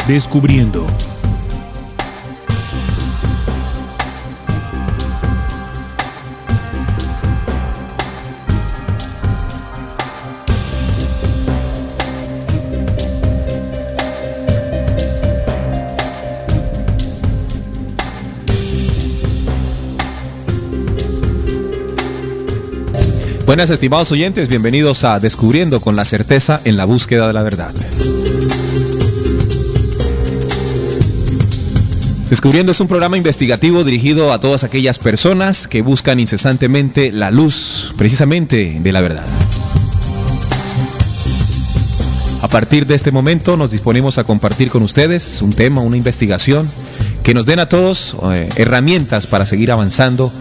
Descubriendo. Buenas, estimados oyentes, bienvenidos a Descubriendo con la certeza en la búsqueda de la verdad. Descubriendo es un programa investigativo dirigido a todas aquellas personas que buscan incesantemente la luz, precisamente, de la verdad. A partir de este momento nos disponemos a compartir con ustedes un tema, una investigación que nos den a todos herramientas para seguir avanzando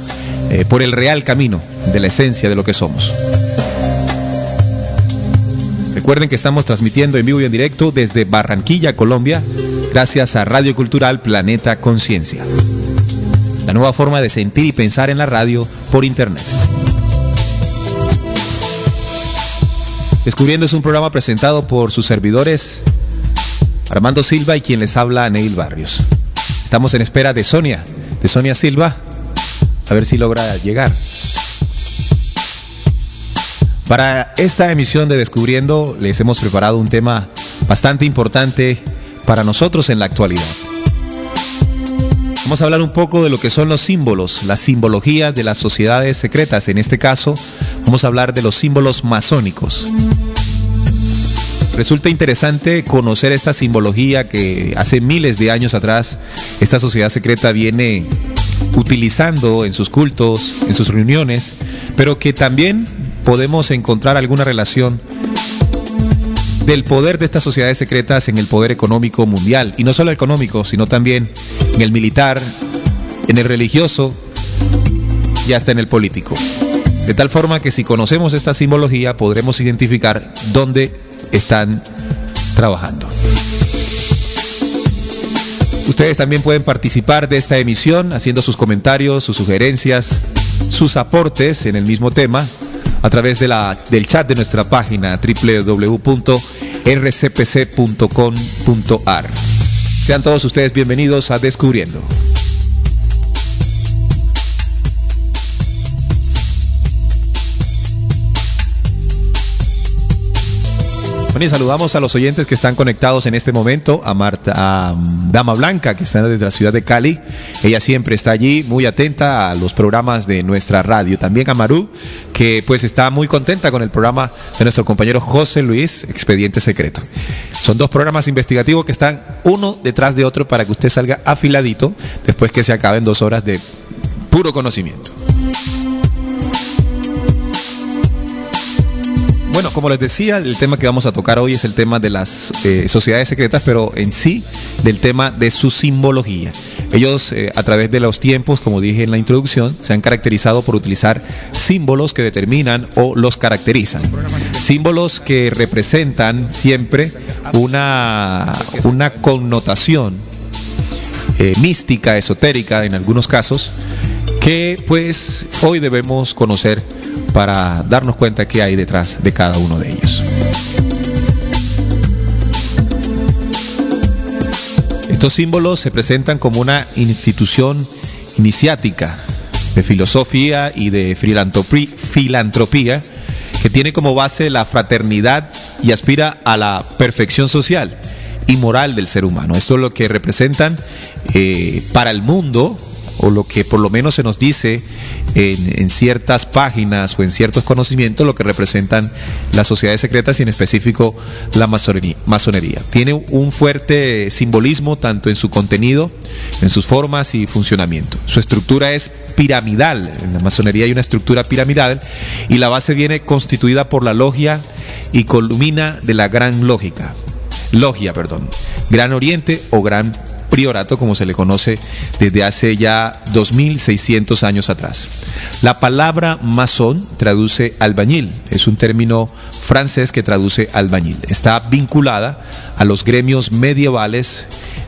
por el real camino de la esencia de lo que somos. Recuerden que estamos transmitiendo en vivo y en directo desde Barranquilla, Colombia, gracias a Radio Cultural Planeta Conciencia, la nueva forma de sentir y pensar en la radio por internet. Descubriendo es un programa presentado por sus servidores Armando Silva y quien les habla, Neil Barrios. Estamos en espera de Sonia Silva, a ver si logra llegar. Para esta emisión de Descubriendo les hemos preparado un tema bastante importante para nosotros en la actualidad. Vamos a hablar un poco de lo que son los símbolos, la simbología de las sociedades secretas. En este caso, vamos a hablar de los símbolos masónicos. Resulta interesante conocer esta simbología que hace miles de años atrás esta sociedad secreta viene utilizando en sus cultos, en sus reuniones, pero que también podemos encontrar alguna relación del poder de estas sociedades secretas en el poder económico mundial, y no solo económico, sino también en el militar, en el religioso y hasta en el político. De tal forma que si conocemos esta simbología podremos identificar dónde están trabajando. Ustedes también pueden participar de esta emisión haciendo sus comentarios, sus sugerencias, sus aportes en el mismo tema a través del chat de nuestra página www.rcpc.com.ar. Sean todos ustedes bienvenidos a Descubriendo. Bueno, y saludamos a los oyentes que están conectados en este momento, a Dama Blanca, que está desde la ciudad de Cali. Ella siempre está allí, muy atenta a los programas de nuestra radio. También a Maru, que pues está muy contenta con el programa de nuestro compañero José Luis, Expediente Secreto. Son dos programas investigativos que están uno detrás de otro para que usted salga afiladito después que se acaben 2 horas de puro conocimiento. Bueno, como les decía, el tema que vamos a tocar hoy es el tema de las sociedades secretas, pero en sí del tema de su simbología. Ellos, a través de los tiempos, como dije en la introducción, se han caracterizado por utilizar símbolos que determinan o los caracterizan. Símbolos que representan siempre una connotación mística, esotérica en algunos casos, que pues hoy debemos conocer para darnos cuenta qué hay detrás de cada uno de ellos. Estos símbolos se presentan como una institución iniciática de filosofía y de filantropía que tiene como base la fraternidad y aspira a la perfección social y moral del ser humano. Esto es lo que representan para el mundo, o lo que por lo menos se nos dice en ciertas páginas o en ciertos conocimientos, lo que representan las sociedades secretas y en específico la masonería. Tiene un fuerte simbolismo tanto en su contenido, en sus formas y funcionamiento. Su estructura es piramidal. En la masonería hay una estructura piramidal y la base viene constituida por la logia y columna de la Gran Logia, Gran Oriente o Gran Priorato, como se le conoce desde hace ya 2600 años atrás. La palabra masón traduce albañil, es un término francés que traduce albañil. Está vinculada a los gremios medievales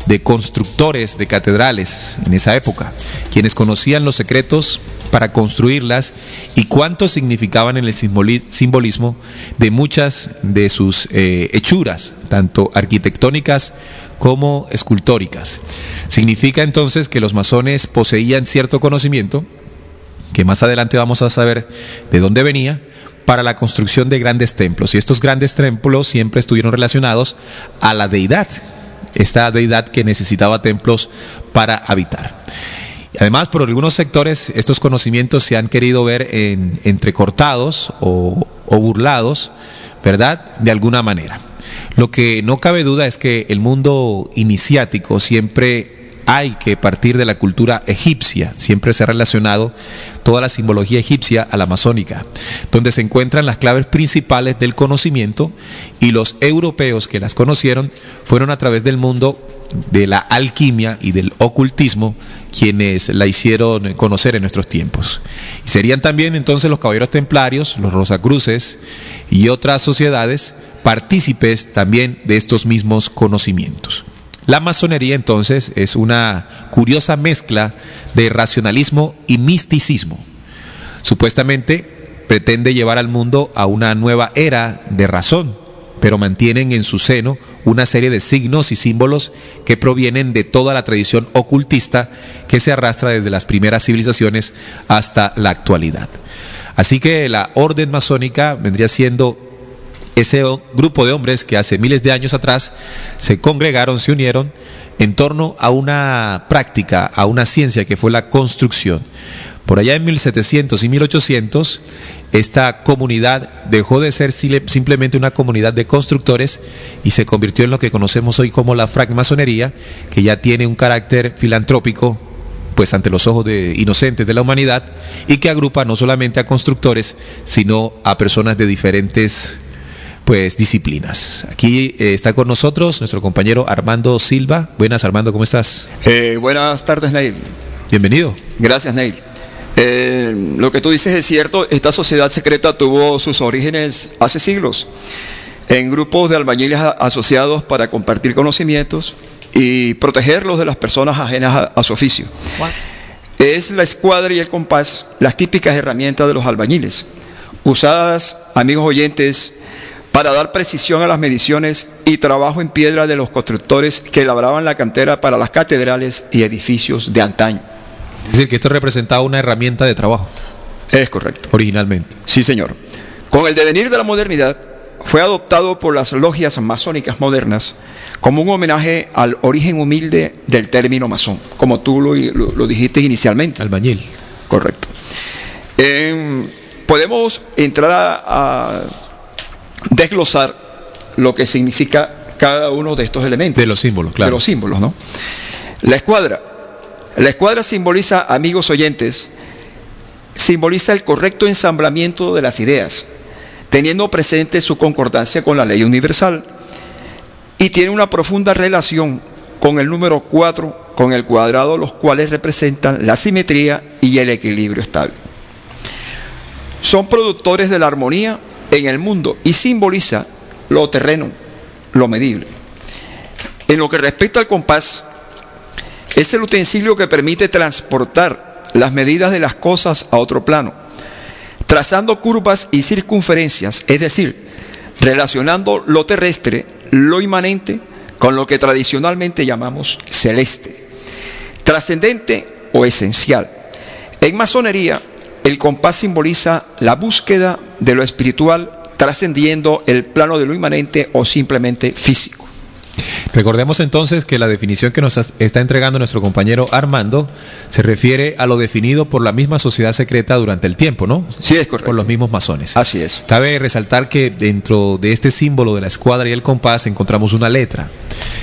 de constructores de catedrales en esa época, quienes conocían los secretos para construirlas y cuánto significaban en el simbolismo de muchas de sus hechuras, tanto arquitectónicas como escultóricas. Significa entonces que los masones poseían cierto conocimiento, que más adelante vamos a saber de dónde venía, para la construcción de grandes templos. Y estos grandes templos siempre estuvieron relacionados a la deidad, esta deidad que necesitaba templos para habitar. Además, por algunos sectores, estos conocimientos se han querido ver entrecortados o burlados, ¿verdad?, de alguna manera. Lo que no cabe duda es que el mundo iniciático siempre hay que partir de la cultura egipcia, siempre se ha relacionado toda la simbología egipcia a la masónica, donde se encuentran las claves principales del conocimiento, y los europeos que las conocieron fueron a través del mundo de la alquimia y del ocultismo quienes la hicieron conocer en nuestros tiempos. Y serían también entonces los caballeros templarios, los rosacruces y otras sociedades partícipes también de estos mismos conocimientos. La masonería entonces es una curiosa mezcla de racionalismo y misticismo. Supuestamente pretende llevar al mundo a una nueva era de razón, pero mantienen en su seno una serie de signos y símbolos que provienen de toda la tradición ocultista que se arrastra desde las primeras civilizaciones hasta la actualidad. Así que la orden masónica vendría siendo ese grupo de hombres que hace miles de años atrás se congregaron, se unieron en torno a una práctica, a una ciencia que fue la construcción. Por allá en 1700 y 1800, esta comunidad dejó de ser simplemente una comunidad de constructores y se convirtió en lo que conocemos hoy como la francmasonería, que ya tiene un carácter filantrópico, pues ante los ojos de inocentes de la humanidad, y que agrupa no solamente a constructores, sino a personas de diferentes disciplinas. Aquí está con nosotros nuestro compañero Armando Silva. Buenas, Armando, ¿cómo estás? Buenas tardes, Neil. Bienvenido. Gracias, Neil. Lo que tú dices es cierto. Esta sociedad secreta tuvo sus orígenes hace siglos en grupos de albañiles asociados para compartir conocimientos y protegerlos de las personas ajenas a su oficio. Wow. Es la escuadra y el compás las típicas herramientas de los albañiles, usadas, amigos oyentes, para dar precisión a las mediciones y trabajo en piedra de los constructores que labraban la cantera para las catedrales y edificios de antaño. Es decir, que esto representaba una herramienta de trabajo. Es correcto. Originalmente. Sí, señor. Con el devenir de la modernidad, fue adoptado por las logias masónicas modernas como un homenaje al origen humilde del término masón, como tú lo dijiste inicialmente. Albañil. Correcto. Podemos entrar a desglosar lo que significa cada uno de estos elementos. De los símbolos, claro. De los símbolos, ¿no? La escuadra simboliza, amigos oyentes, simboliza el correcto ensamblamiento de las ideas, teniendo presente su concordancia con la ley universal, y tiene una profunda relación con el número 4, con el cuadrado, los cuales representan la simetría y el equilibrio estable. Son productores de la armonía en el mundo y simboliza lo terreno, lo medible. En lo que respecta al compás, es el utensilio que permite transportar las medidas de las cosas a otro plano, trazando curvas y circunferencias, es decir, relacionando lo terrestre, lo inmanente, con lo que tradicionalmente llamamos celeste, trascendente o esencial. En masonería, el compás simboliza la búsqueda de lo espiritual, trascendiendo el plano de lo inmanente o simplemente físico. Recordemos entonces que la definición que nos está entregando nuestro compañero Armando se refiere a lo definido por la misma sociedad secreta durante el tiempo, ¿no? Sí, es correcto. Por los mismos masones. Así es. Cabe resaltar que dentro de este símbolo de la escuadra y el compás encontramos una letra,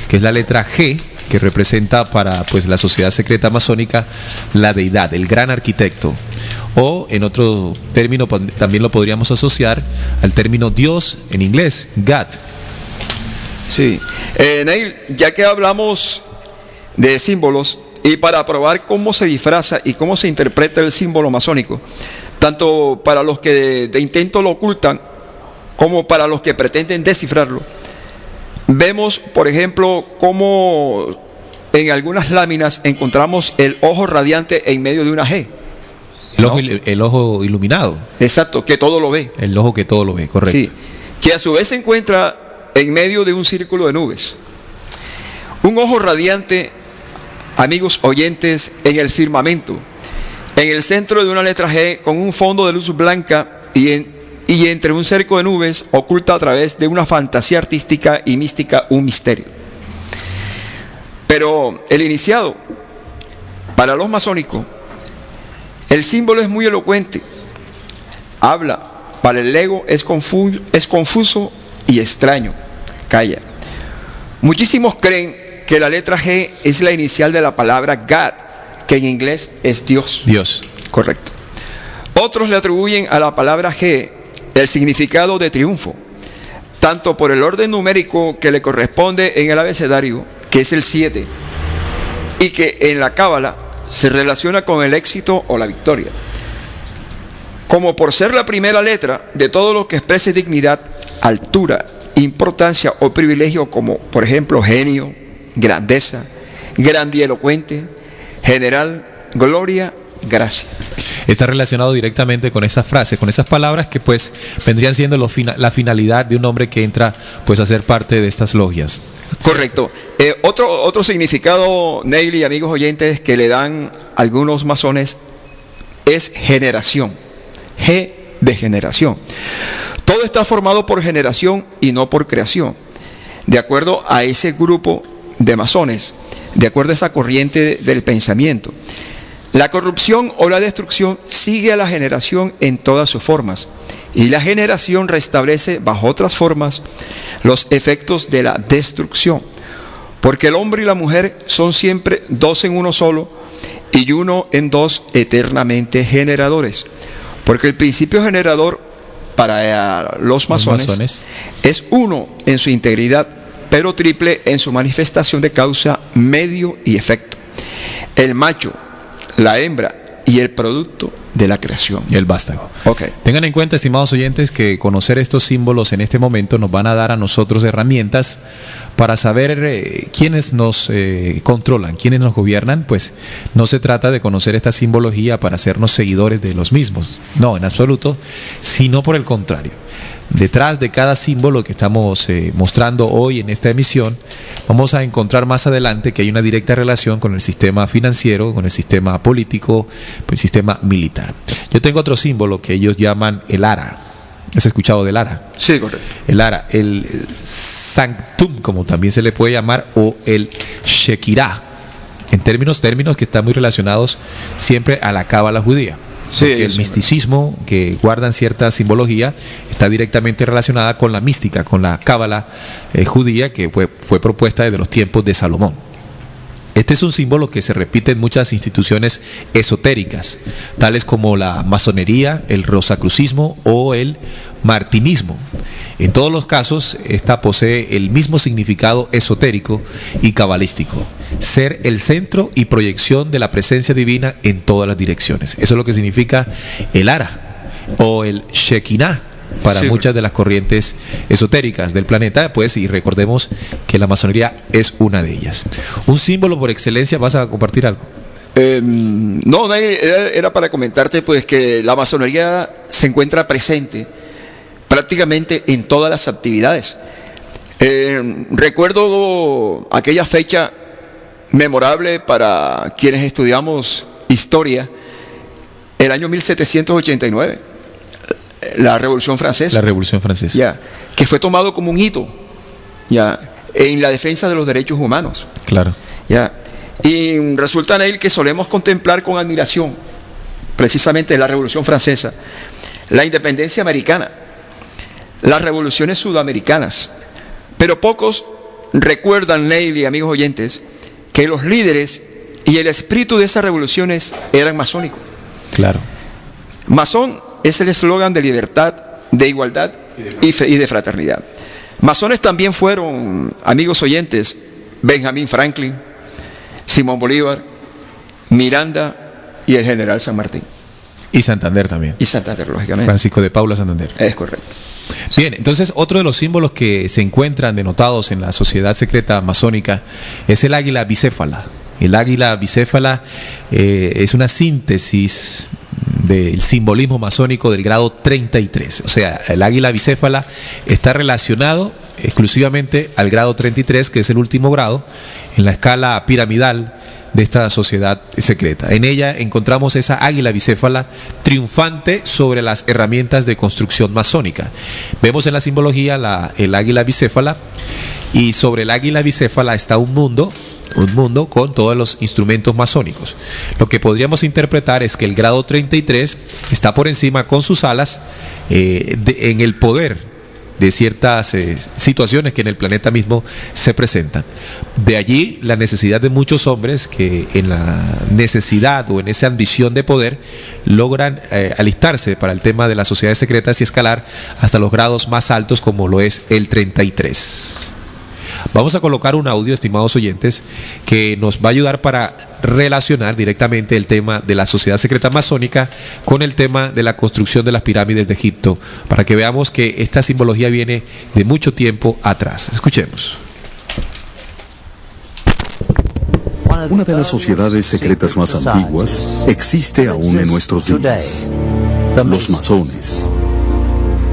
que es la letra G, que representa para la sociedad secreta masónica la deidad, el gran arquitecto. O en otro término también lo podríamos asociar al término Dios en inglés, God. Sí. Neil, ya que hablamos de símbolos, y para probar cómo se disfraza y cómo se interpreta el símbolo masónico, tanto para los que de intento lo ocultan como para los que pretenden descifrarlo, vemos, por ejemplo, cómo en algunas láminas encontramos el ojo radiante en medio de una G. El ojo iluminado. Exacto, que todo lo ve. El ojo que todo lo ve, correcto. Sí, que a su vez se encuentra en medio de un círculo de nubes. Un ojo radiante, amigos oyentes, en el firmamento, en el centro de una letra G con un fondo de luz blanca y entre un cerco de nubes oculta a través de una fantasía artística y mística un misterio. Pero el iniciado, para los masónicos, el símbolo es muy elocuente. Habla, para el ego es confuso y extraño. Calla. Muchísimos creen que la letra G es la inicial de la palabra God, que en inglés es Dios. Dios. Correcto. Otros le atribuyen a la palabra G el significado de triunfo, tanto por el orden numérico que le corresponde en el abecedario, que es el 7, y que en la cábala se relaciona con el éxito o la victoria, como por ser la primera letra de todo lo que exprese dignidad, altura, importancia o privilegio, como por ejemplo genio, grandeza, grandilocuente, general, gloria, gracia. Está relacionado directamente con esas frases, con esas palabras que pues vendrían siendo la finalidad de un hombre que entra pues a ser parte de estas logias. Correcto. Otro significado, Neil y amigos oyentes, que le dan algunos masones es generación. G de generación. Todo está formado por generación y no por creación. De acuerdo a ese grupo de masones, de acuerdo a esa corriente del pensamiento, la corrupción o la destrucción sigue a la generación en todas sus formas, y la generación restablece bajo otras formas los efectos de la destrucción, porque el hombre y la mujer son siempre dos en uno solo y uno en dos eternamente generadores, porque el principio generador para los masones es uno en su integridad, pero triple en su manifestación de causa, medio y efecto. El macho, la hembra y el producto de la creación. Y el vástago. Okay. Tengan en cuenta, estimados oyentes, que conocer estos símbolos en este momento nos van a dar a nosotros herramientas para saber quiénes nos controlan, quiénes nos gobiernan. Pues no se trata de conocer esta simbología para hacernos seguidores de los mismos, no, en absoluto, sino por el contrario. Detrás de cada símbolo que estamos mostrando hoy en esta emisión, vamos a encontrar más adelante que hay una directa relación con el sistema financiero, con el sistema político, con el sistema militar. Yo tengo otro símbolo que ellos llaman el ara. ¿Has escuchado del ara? Sí, correcto. El ara, el sanctum, como también se le puede llamar, o el shekirah, en términos que están muy relacionados siempre a la cábala judía. Porque sí, el misticismo, que guardan cierta simbología, está directamente relacionada con la mística, con la cábala judía, que fue propuesta desde los tiempos de Salomón. Este es un símbolo que se repite en muchas instituciones esotéricas, tales como la masonería, el rosacrucismo o el martinismo. En todos los casos, esta posee el mismo significado esotérico y cabalístico: ser el centro y proyección de la presencia divina en todas las direcciones. Eso es lo que significa el ara o el Shekinah para muchas de las corrientes esotéricas del planeta, pues, y recordemos que la masonería es una de ellas. Un símbolo por excelencia. ¿Vas a compartir algo? No, era para comentarte pues que la masonería se encuentra presente prácticamente en todas las actividades. Recuerdo aquella fecha memorable para quienes estudiamos historia, el año 1789, la Revolución Francesa. La Revolución Francesa. Ya, que fue tomado como un hito, ya, en la defensa de los derechos humanos. Claro. Ya. Y resulta, Neil, que solemos contemplar con admiración precisamente la Revolución Francesa, la independencia americana, las revoluciones sudamericanas, pero pocos recuerdan, Neil y amigos oyentes, que los líderes y el espíritu de esas revoluciones eran masónicos. Claro. Masón es el eslogan de libertad, de igualdad y de fraternidad. Masones también fueron, amigos oyentes, Benjamín Franklin, Simón Bolívar, Miranda y el general San Martín. Y Santander también. Y Santander, lógicamente. Francisco de Paula Santander. Es correcto. Bien, entonces otro de los símbolos que se encuentran denotados en la sociedad secreta masónica es el águila bicéfala. El águila bicéfala es una síntesis del simbolismo masónico del grado 33. O sea, el águila bicéfala está relacionado exclusivamente al grado 33, que es el último grado en la escala piramidal de esta sociedad secreta. En ella encontramos esa águila bicéfala triunfante sobre las herramientas de construcción masónica. Vemos en la simbología el águila bicéfala, y sobre el águila bicéfala está un mundo con todos los instrumentos masónicos. Lo que podríamos interpretar es que el grado 33 está por encima con sus alas en el poder de ciertas situaciones que en el planeta mismo se presentan. De allí la necesidad de muchos hombres que en la necesidad o en esa ambición de poder logran alistarse para el tema de las sociedades secretas y escalar hasta los grados más altos, como lo es el 33. Vamos a colocar un audio, estimados oyentes, que nos va a ayudar para relacionar directamente el tema de la sociedad secreta masónica con el tema de la construcción de las pirámides de Egipto, para que veamos que esta simbología viene de mucho tiempo atrás. Escuchemos. Una de las sociedades secretas más antiguas existe aún en nuestros días: los masones.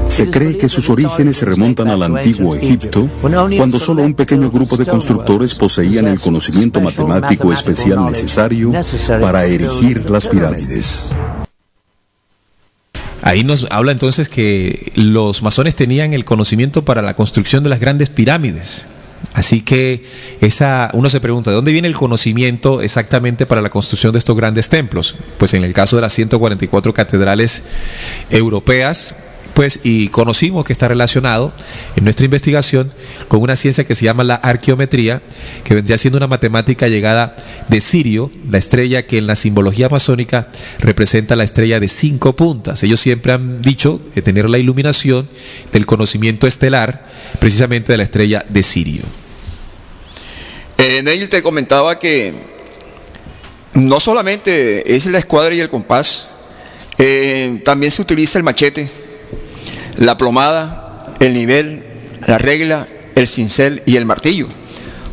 Se cree que sus orígenes se remontan al antiguo Egipto, cuando solo un pequeño grupo de constructores poseían el conocimiento matemático especial necesario para erigir las pirámides. Ahí nos habla entonces que los masones tenían el conocimiento para la construcción de las grandes pirámides. Así que uno se pregunta, ¿de dónde viene el conocimiento exactamente para la construcción de estos grandes templos? Pues en el caso de las 144 catedrales europeas, pues, y conocimos que está relacionado en nuestra investigación con una ciencia que se llama la arqueometría, que vendría siendo una matemática llegada de Sirio, la estrella que en la simbología masónica representa la estrella de 5 puntas. Ellos siempre han dicho tener la iluminación del conocimiento estelar precisamente de la estrella de Sirio. Neil te comentaba que no solamente es la escuadra y el compás, también se utiliza el machete, la plomada, el nivel, la regla, el cincel y el martillo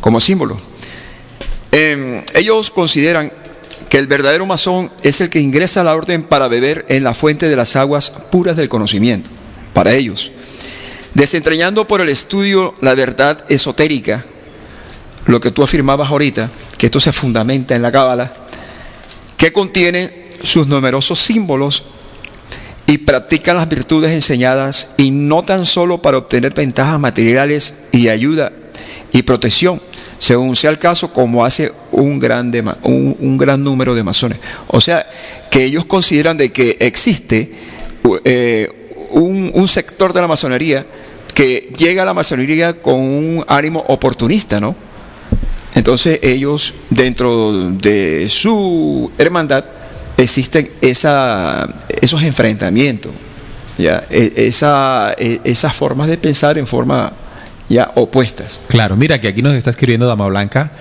como símbolo. Ellos consideran que el verdadero masón es el que ingresa a la orden para beber en la fuente de las aguas puras del conocimiento, para ellos, desentrañando por el estudio la verdad esotérica, lo que tú afirmabas ahorita, que esto se fundamenta en la cábala, que contiene sus numerosos símbolos, y practican las virtudes enseñadas, y no tan solo para obtener ventajas materiales y ayuda y protección, según sea el caso, como hace un gran número de masones. O sea, que ellos consideran de que existe un sector de la masonería que llega a la masonería con un ánimo oportunista, ¿no? Entonces ellos, dentro de su hermandad, existen esos enfrentamientos, ¿ya? Esas formas de pensar en forma ya opuestas. Claro, mira que aquí nos está escribiendo Dama Blanca,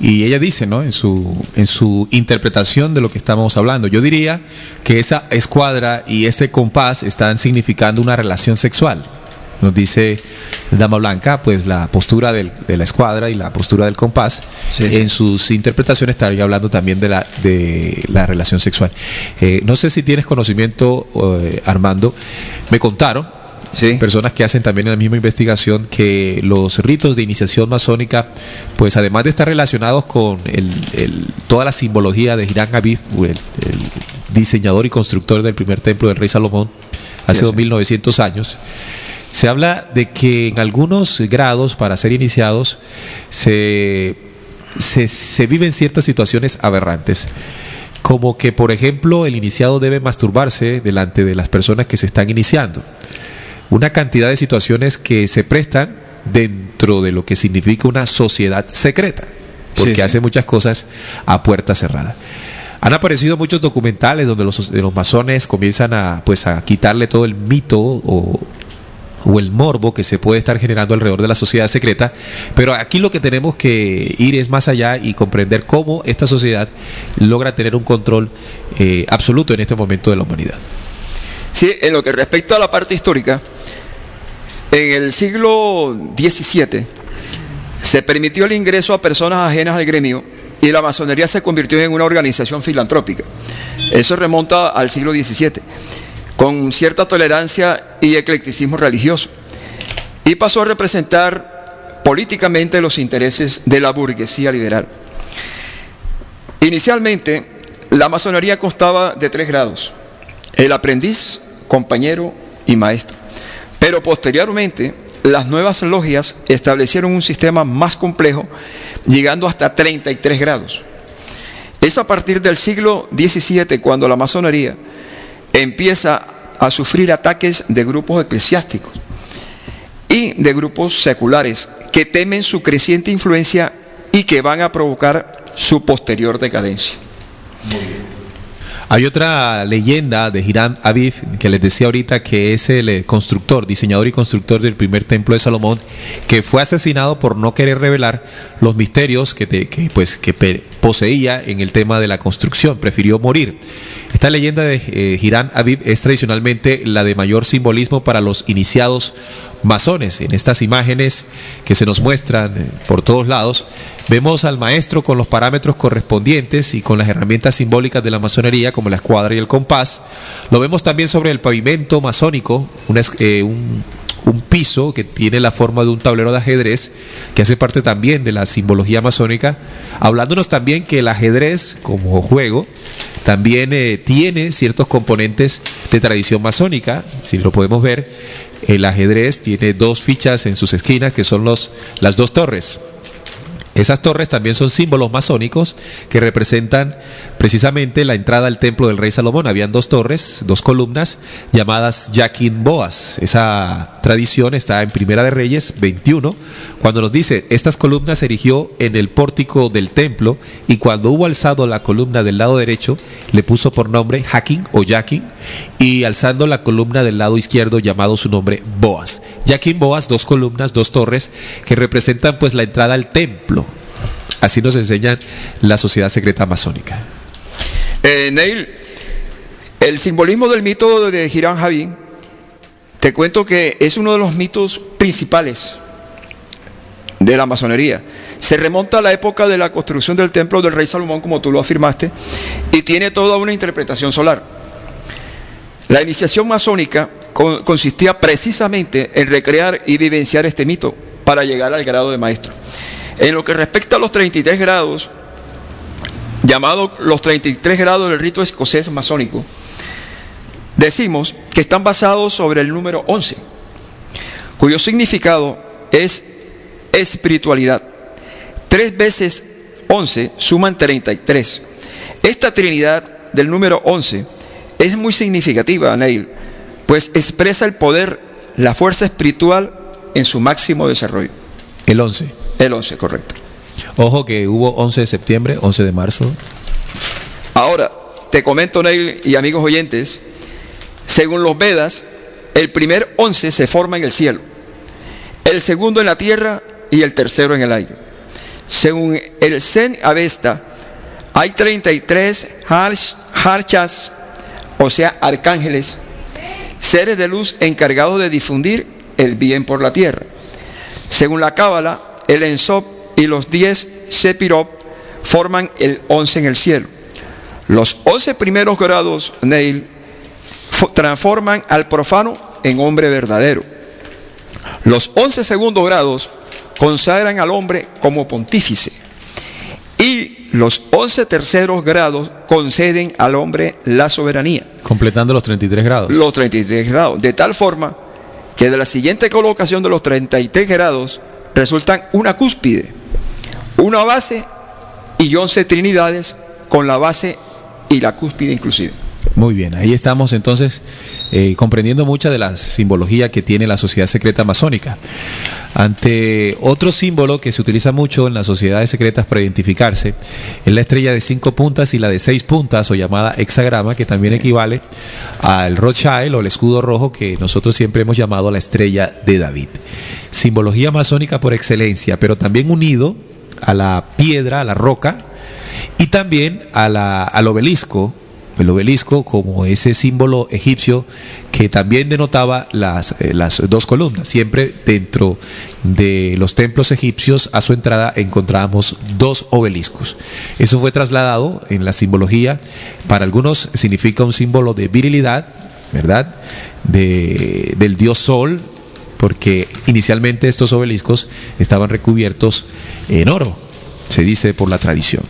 y ella dice, ¿no?, en su interpretación de lo que estamos hablando, yo diría que esa escuadra y este compás están significando una relación sexual. Nos dice Dama Blanca, pues la postura de la escuadra y la postura del compás, sí. En sus interpretaciones estaría hablando también de la relación sexual. No sé si tienes conocimiento, Armando, me contaron, sí, personas que hacen también la misma investigación, que los ritos de iniciación masónica, pues además de estar relacionados con toda la simbología de Hiram Abiy, el diseñador y constructor del primer templo del rey Salomón, hace 2900 años, se habla de que en algunos grados, para ser iniciados, se viven ciertas situaciones aberrantes, como que, por ejemplo, el iniciado debe masturbarse delante de las personas que se están iniciando. Una cantidad de situaciones que se prestan dentro de lo que significa una sociedad secreta, porque hace muchas cosas a puerta cerrada. Han aparecido muchos documentales donde los masones comienzan a quitarle todo el mito o el morbo que se puede estar generando alrededor de la sociedad secreta, pero aquí lo que tenemos que ir es más allá y comprender cómo esta sociedad logra tener un control absoluto en este momento de la humanidad. Sí, en lo que respecta a la parte histórica, en el siglo XVII se permitió el ingreso a personas ajenas al gremio y la masonería se convirtió en una organización filantrópica. Eso remonta al siglo XVII, con cierta tolerancia y eclecticismo religioso, y pasó a representar políticamente los intereses de la burguesía liberal. Inicialmente, la masonería constaba de 3 grados: el aprendiz, compañero y maestro. Pero posteriormente, las nuevas logias establecieron un sistema más complejo, llegando hasta 33 grados. Es a partir del siglo XVII cuando la masonería empieza a sufrir ataques de grupos eclesiásticos y de grupos seculares que temen su creciente influencia y que van a provocar su posterior decadencia. Hay otra leyenda de Hiram Aviv que les decía ahorita, que es el constructor, diseñador y constructor del primer templo de Salomón, que fue asesinado por no querer revelar los misterios que poseía en el tema de la construcción. Prefirió morir. Esta leyenda de Hiram Aviv es tradicionalmente la de mayor simbolismo para los iniciados masones. En estas imágenes que se nos muestran por todos lados, vemos al maestro con los parámetros correspondientes y con las herramientas simbólicas de la masonería, como la escuadra y el compás. Lo vemos también sobre el pavimento masónico, un piso que tiene la forma de un tablero de ajedrez, que hace parte también de la simbología masónica, hablándonos también que el ajedrez como juego también tiene ciertos componentes de tradición masónica. Si lo podemos ver, el ajedrez tiene 2 fichas en sus esquinas, que son las 2 torres. Esas torres también son símbolos masónicos que representan precisamente la entrada al templo del rey Salomón. Habían 2 torres, 2 columnas llamadas Yaquín Boaz. Esa tradición está en Primera de Reyes 21, cuando nos dice: estas columnas se erigió en el pórtico del templo, y cuando hubo alzado la columna del lado derecho, le puso por nombre Jaquín o Yaquín, y alzando la columna del lado izquierdo, llamado su nombre Boaz. Yaquín Boaz, 2 columnas, 2 torres, que representan pues la entrada al templo. Así nos enseña la sociedad secreta masónica. Neil, el simbolismo del mito de Hiram Aviv, te cuento que es uno de los mitos principales de la masonería. Se remonta a la época de la construcción del templo del rey Salomón, como tú lo afirmaste, y tiene toda una interpretación solar. La iniciación masónica consistía precisamente en recrear y vivenciar este mito para llegar al grado de maestro. En lo que respecta a los 33 grados, llamados los 33 grados del rito escocés masónico, decimos que están basados sobre el número 11, cuyo significado es espiritualidad. 3 veces 11 suman 33. Esta trinidad del número 11 es muy significativa, Neil, pues expresa el poder, la fuerza espiritual en su máximo desarrollo. El 11. El 11, correcto. Ojo que hubo 11 de septiembre, 11 de marzo. Ahora, te comento, Neil y amigos oyentes, según los Vedas, el primer 11 se forma en el cielo, el segundo en la tierra y el tercero en el aire. Según el Zen Avesta, hay 33 Harshas, o sea, arcángeles, seres de luz encargados de difundir el bien por la tierra. Según la Cábala, el Ensop y los 10 Sepirot forman el 11 en el cielo. Los 11 primeros grados, Neil, transforman al profano en hombre verdadero. Los 11 segundos grados consagran al hombre como pontífice. Y los 11 terceros grados conceden al hombre la soberanía. Completando los 33 grados. Los 33 grados. De tal forma que de la siguiente colocación de los 33 grados resultan una cúspide, una base y 11 trinidades con la base y la cúspide inclusive. Muy bien, ahí estamos entonces comprendiendo mucha de la simbología que tiene la sociedad secreta masónica. Ante otro símbolo que se utiliza mucho en las sociedades secretas para identificarse es la estrella de 5 puntas y la de 6 puntas, o llamada hexagrama, que también equivale al Rothschild o el escudo rojo, que nosotros siempre hemos llamado la estrella de David. Simbología masónica por excelencia, pero también unido a la piedra, a la roca, y también al obelisco el obelisco como ese símbolo egipcio que también denotaba las dos columnas. Siempre dentro de los templos egipcios a su entrada encontrábamos dos obeliscos. Eso fue trasladado en la simbología. Para algunos significa un símbolo de virilidad, ¿verdad? Del dios Sol, porque inicialmente estos obeliscos estaban recubiertos en oro, se dice por la tradición.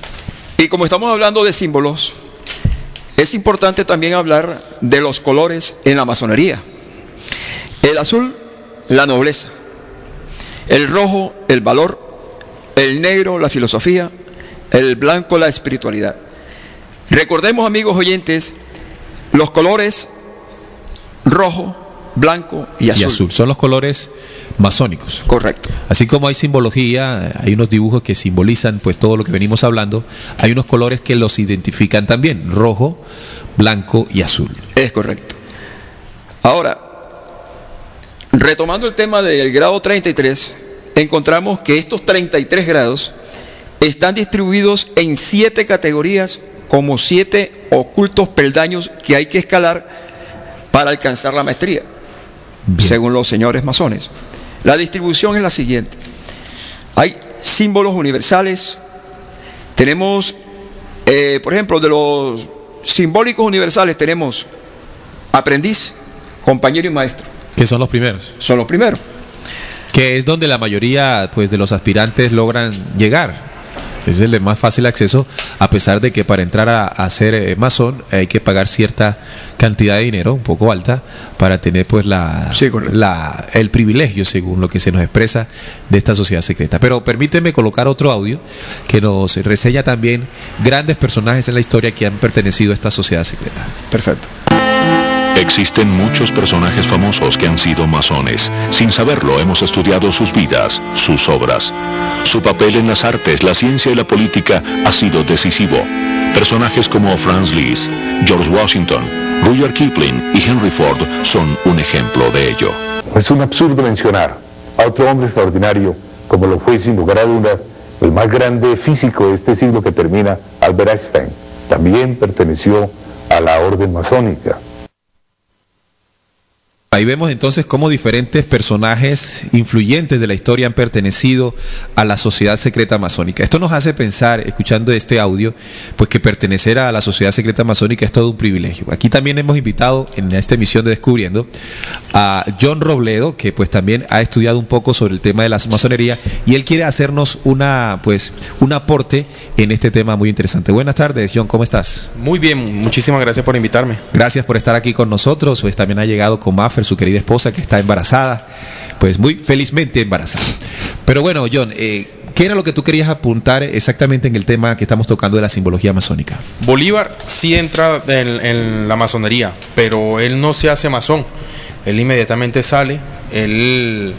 Y como estamos hablando de símbolos, es importante también hablar de los colores en la masonería. El azul, la nobleza. El rojo, el valor. El negro, la filosofía. El blanco, la espiritualidad. Recordemos, amigos oyentes, los colores rojo, blanco y azul. Y azul son los colores masónicos. Correcto. Así como hay simbología, hay unos dibujos que simbolizan pues todo lo que venimos hablando, hay unos colores que los identifican también, rojo, blanco y azul. Es correcto. Ahora, retomando el tema del grado 33, encontramos que estos 33 grados están distribuidos en 7 categorías, como 7 ocultos peldaños que hay que escalar para alcanzar la maestría. Bien. Según los señores masones. La distribución es la siguiente. Hay símbolos universales. Tenemos, por ejemplo, de los simbólicos universales tenemos aprendiz, compañero y maestro. ¿Qué son los primeros? Son los primeros. Que es donde la mayoría pues, de los aspirantes logran llegar. Es el de más fácil acceso, a pesar de que para entrar a ser masón hay que pagar cierta cantidad de dinero, un poco alta, para tener pues el privilegio, según lo que se nos expresa, de esta sociedad secreta. Pero permíteme colocar otro audio que nos reseña también grandes personajes en la historia que han pertenecido a esta sociedad secreta. Perfecto. Existen muchos personajes famosos que han sido masones. Sin saberlo, hemos estudiado sus vidas, sus obras. Su papel en las artes, la ciencia y la política ha sido decisivo. Personajes como Franz Liszt, George Washington, Rudyard Kipling y Henry Ford son un ejemplo de ello. Es un absurdo mencionar a otro hombre extraordinario como lo fue sin lugar a dudas el más grande físico de este siglo que termina, Albert Einstein. También perteneció a la orden masónica. Ahí vemos entonces cómo diferentes personajes influyentes de la historia han pertenecido a la sociedad secreta masónica. Esto nos hace pensar, escuchando este audio, pues que pertenecer a la sociedad secreta masónica es todo un privilegio. Aquí también hemos invitado en esta emisión de Descubriendo a John Robledo, que pues también ha estudiado un poco sobre el tema de la masonería y él quiere hacernos un aporte en este tema muy interesante. Buenas tardes, John, ¿cómo estás? Muy bien, muchísimas gracias por invitarme. Gracias por estar aquí con nosotros. Pues también ha llegado con Maffer, su querida esposa, que está embarazada, pues muy felizmente embarazada. Pero bueno, John, ¿qué era lo que tú querías apuntar exactamente en el tema que estamos tocando de la simbología masónica? Bolívar sí entra en la masonería, pero él no se hace masón. Él inmediatamente sale, él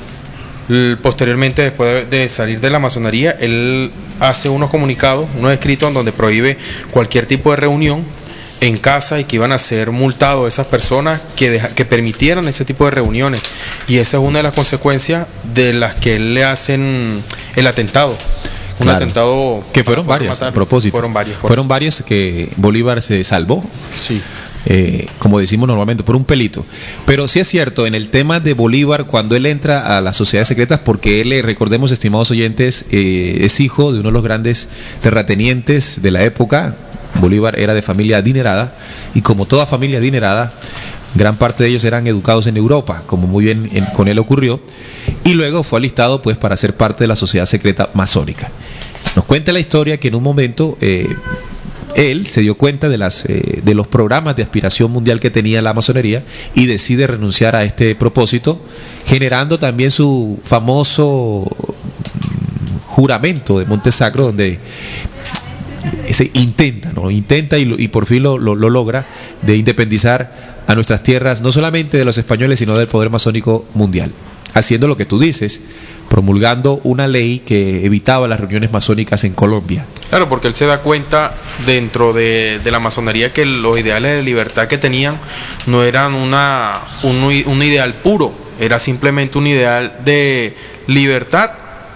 posteriormente, después de salir de la masonería, él hace unos comunicados, unos escritos en donde prohíbe cualquier tipo de reunión en casa y que iban a ser multados esas personas que permitieran ese tipo de reuniones, y esa es una de las consecuencias de las que él le hacen el atentado. Un atentado que fueron varias, a propósito. Fueron varios que Bolívar se salvó. Sí. Como decimos normalmente, por un pelito. Pero sí es cierto, en el tema de Bolívar, cuando él entra a las sociedades secretas, porque él, recordemos, estimados oyentes, es hijo de uno de los grandes terratenientes de la época. Bolívar era de familia adinerada, y como toda familia adinerada, gran parte de ellos eran educados en Europa, como muy bien con él ocurrió, y luego fue alistado pues para ser parte de la sociedad secreta masónica. Nos cuenta la historia que en un momento él se dio cuenta de los programas de aspiración mundial que tenía la masonería y decide renunciar a este propósito, generando también su famoso juramento de Monte Sacro, donde se intenta y por fin lo logra, de independizar a nuestras tierras, no solamente de los españoles, sino del poder masónico mundial, haciendo lo que tú dices, promulgando una ley que evitaba las reuniones masónicas en Colombia. Claro, porque él se da cuenta dentro de la masonería que los ideales de libertad que tenían no eran un ideal puro, era simplemente un ideal de libertad,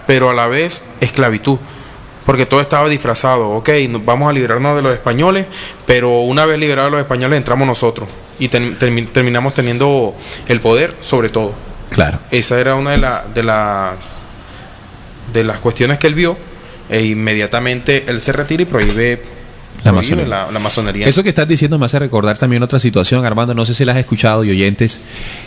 pero a la vez esclavitud. porque todo estaba disfrazado. Ok, vamos a liberarnos de los españoles, pero una vez liberados los españoles entramos nosotros y terminamos teniendo el poder sobre todo. Claro. Esa era una de las cuestiones que él vio, e inmediatamente él se retira y prohíbe la masonería. Eso que estás diciendo me hace recordar también otra situación, Armando, no sé si la has escuchado, y oyentes,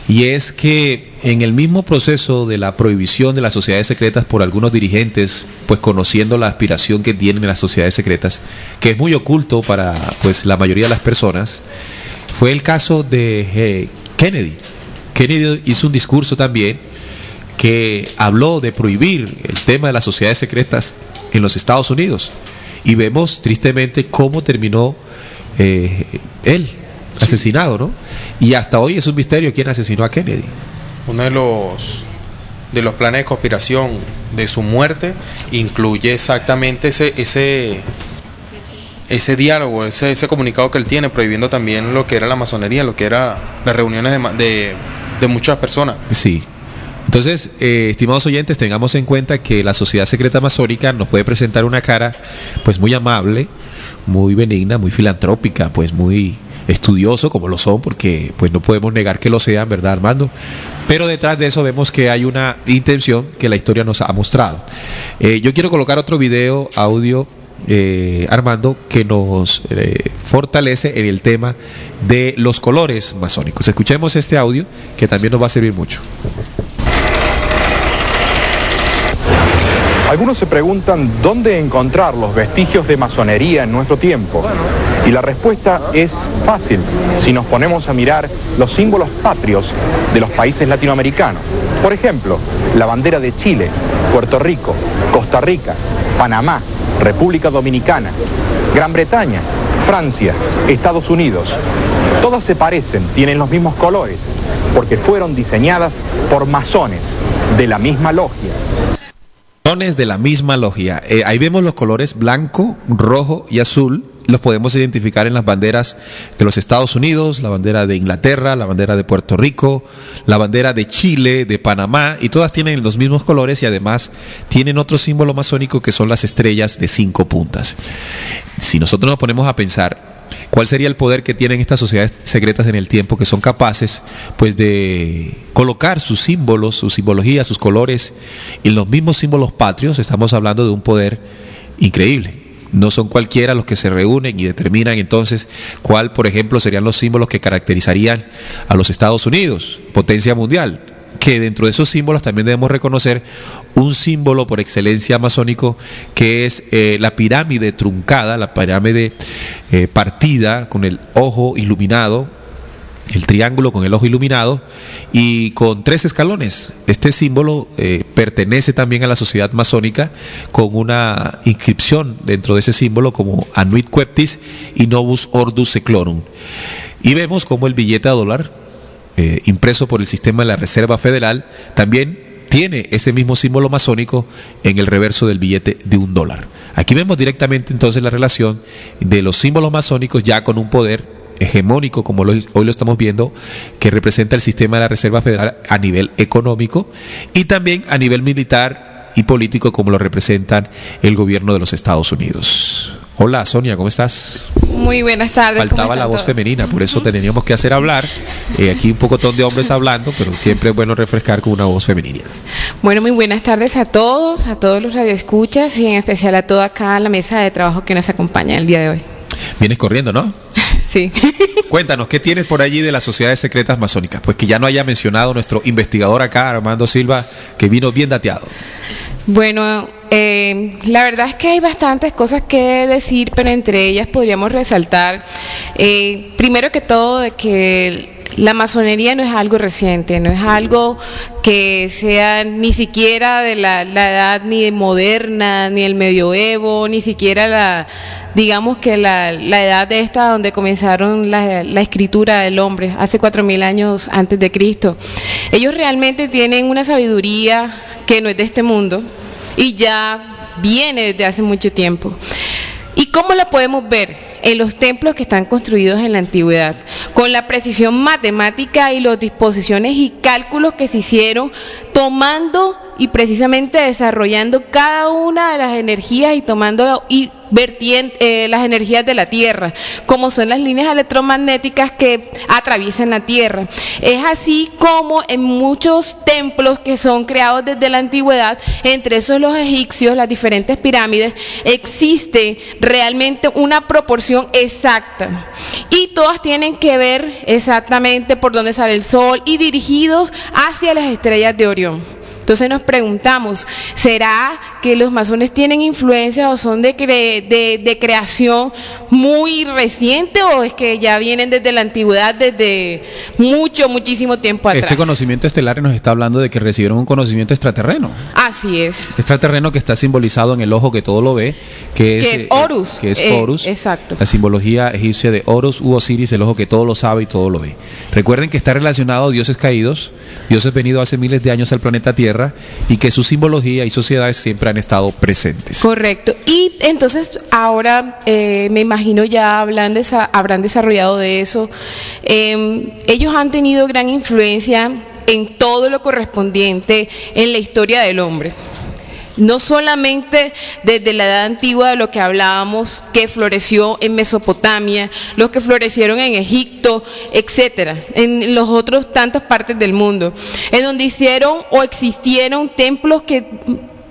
y es que en el mismo proceso de la prohibición de las sociedades secretas por algunos dirigentes, pues conociendo la aspiración que tienen las sociedades secretas, que es muy oculto para pues la mayoría de las personas, fue el caso de Kennedy. Kennedy hizo un discurso también que habló de prohibir el tema de las sociedades secretas en los Estados Unidos. Y vemos tristemente cómo terminó él, asesinado, ¿no? Y hasta hoy es un misterio quién asesinó a Kennedy. Uno de los planes de conspiración de su muerte incluye exactamente ese diálogo, ese comunicado que él tiene, prohibiendo también lo que era la masonería, lo que era las reuniones de muchas personas. Sí. Entonces, estimados oyentes, tengamos en cuenta que la sociedad secreta masónica nos puede presentar una cara pues muy amable, muy benigna, muy filantrópica, pues muy estudioso, como lo son, porque pues no podemos negar que lo sean, ¿verdad, Armando? Pero detrás de eso vemos que hay una intención que la historia nos ha mostrado. Yo quiero colocar otro video, audio, Armando, que nos fortalece en el tema de los colores masónicos. Escuchemos este audio que también nos va a servir mucho. Algunos se preguntan dónde encontrar los vestigios de masonería en nuestro tiempo. Y la respuesta es fácil si nos ponemos a mirar los símbolos patrios de los países latinoamericanos. Por ejemplo, la bandera de Chile, Puerto Rico, Costa Rica, Panamá, República Dominicana, Gran Bretaña, Francia, Estados Unidos. Todas se parecen, tienen los mismos colores, porque fueron diseñadas por masones de la misma logia. De la misma logia. Ahí vemos los colores blanco, rojo y azul. Los podemos identificar en las banderas de los Estados Unidos, la bandera de Inglaterra, la bandera de Puerto Rico, la bandera de Chile, de Panamá, y todas tienen los mismos colores y además tienen otro símbolo masónico que son las estrellas de 5 puntas. Si nosotros nos ponemos a pensar cuál sería el poder que tienen estas sociedades secretas en el tiempo, que son capaces pues de colocar sus símbolos, su simbología, sus colores en los mismos símbolos patrios, estamos hablando de un poder increíble. No son cualquiera los que se reúnen y determinan entonces cuál, por ejemplo, serían los símbolos que caracterizarían a los Estados Unidos, potencia mundial. Que dentro de esos símbolos también debemos reconocer un símbolo por excelencia masónico, que es la pirámide truncada, la pirámide partida con el ojo iluminado, el triángulo con el ojo iluminado y con 3 escalones. Este símbolo pertenece también a la sociedad masónica, con una inscripción dentro de ese símbolo como Anuit Queptis y Novus Ordus Seclorum. Y vemos como el billete a dólar impreso por el sistema de la Reserva Federal también tiene ese mismo símbolo masónico en el reverso del billete de $1. Aquí vemos directamente entonces la relación de los símbolos masónicos ya con un poder hegemónico, como hoy lo estamos viendo, que representa el sistema de la Reserva Federal a nivel económico y también a nivel militar y político, como lo representan el gobierno de los Estados Unidos. Hola, Sonia, ¿cómo estás? Muy buenas tardes. Faltaba la voz femenina, por eso teníamos que hacer hablar. Aquí un pocotón de hombres hablando, pero siempre es bueno refrescar con una voz femenina. Bueno, muy buenas tardes a todos los radioescuchas y en especial a toda acá la mesa de trabajo que nos acompaña el día de hoy. Vienes corriendo, ¿no? Sí. Cuéntanos, ¿qué tienes por allí de las sociedades secretas masónicas? Pues que ya no haya mencionado nuestro investigador acá, Armando Silva, que vino bien dateado. Bueno, la verdad es que hay bastantes cosas que decir, pero entre ellas podríamos resaltar, primero que todo, de que la masonería no es algo reciente, no es algo que sea ni siquiera de la edad ni moderna, ni el medioevo, ni siquiera digamos que la edad de esta donde comenzaron la escritura del hombre, hace 4.000 años antes de Cristo. Ellos realmente tienen una sabiduría que no es de este mundo y ya viene desde hace mucho tiempo. ¿Y cómo la podemos ver? En los templos que están construidos en la antigüedad, con la precisión matemática y las disposiciones y cálculos que se hicieron, tomando y precisamente desarrollando cada una de las energías y tomando y vertiendo las energías de la Tierra, como son las líneas electromagnéticas que atraviesan la Tierra. Es así como en muchos templos que son creados desde la antigüedad, entre esos los egipcios, las diferentes pirámides, existe realmente una proporción exacta y todas tienen que ver exactamente por dónde sale el sol y dirigidos hacia las estrellas de Orión. Entonces nos preguntamos, ¿será que los masones tienen influencia o son de creación muy reciente o es que ya vienen desde la antigüedad, desde muchísimo tiempo atrás? Este conocimiento estelar nos está hablando de que recibieron un conocimiento extraterreno. Así es. Extraterreno que está simbolizado en el ojo que todo lo ve, que es Horus. Que es Horus. Exacto. La simbología egipcia de Horus u Osiris, el ojo que todo lo sabe y todo lo ve. Recuerden que está relacionado a dioses caídos, dioses venidos hace miles de años al planeta Tierra, y que su simbología y sociedades siempre han estado presentes. Correcto. Y entonces ahora me imagino ya habrán desarrollado de eso. Ellos han tenido gran influencia en todo lo correspondiente en la historia del hombre. No solamente desde la edad antigua de lo que hablábamos, que floreció en Mesopotamia, los que florecieron en Egipto, etcétera, en los otros tantas partes del mundo, en donde hicieron o existieron templos que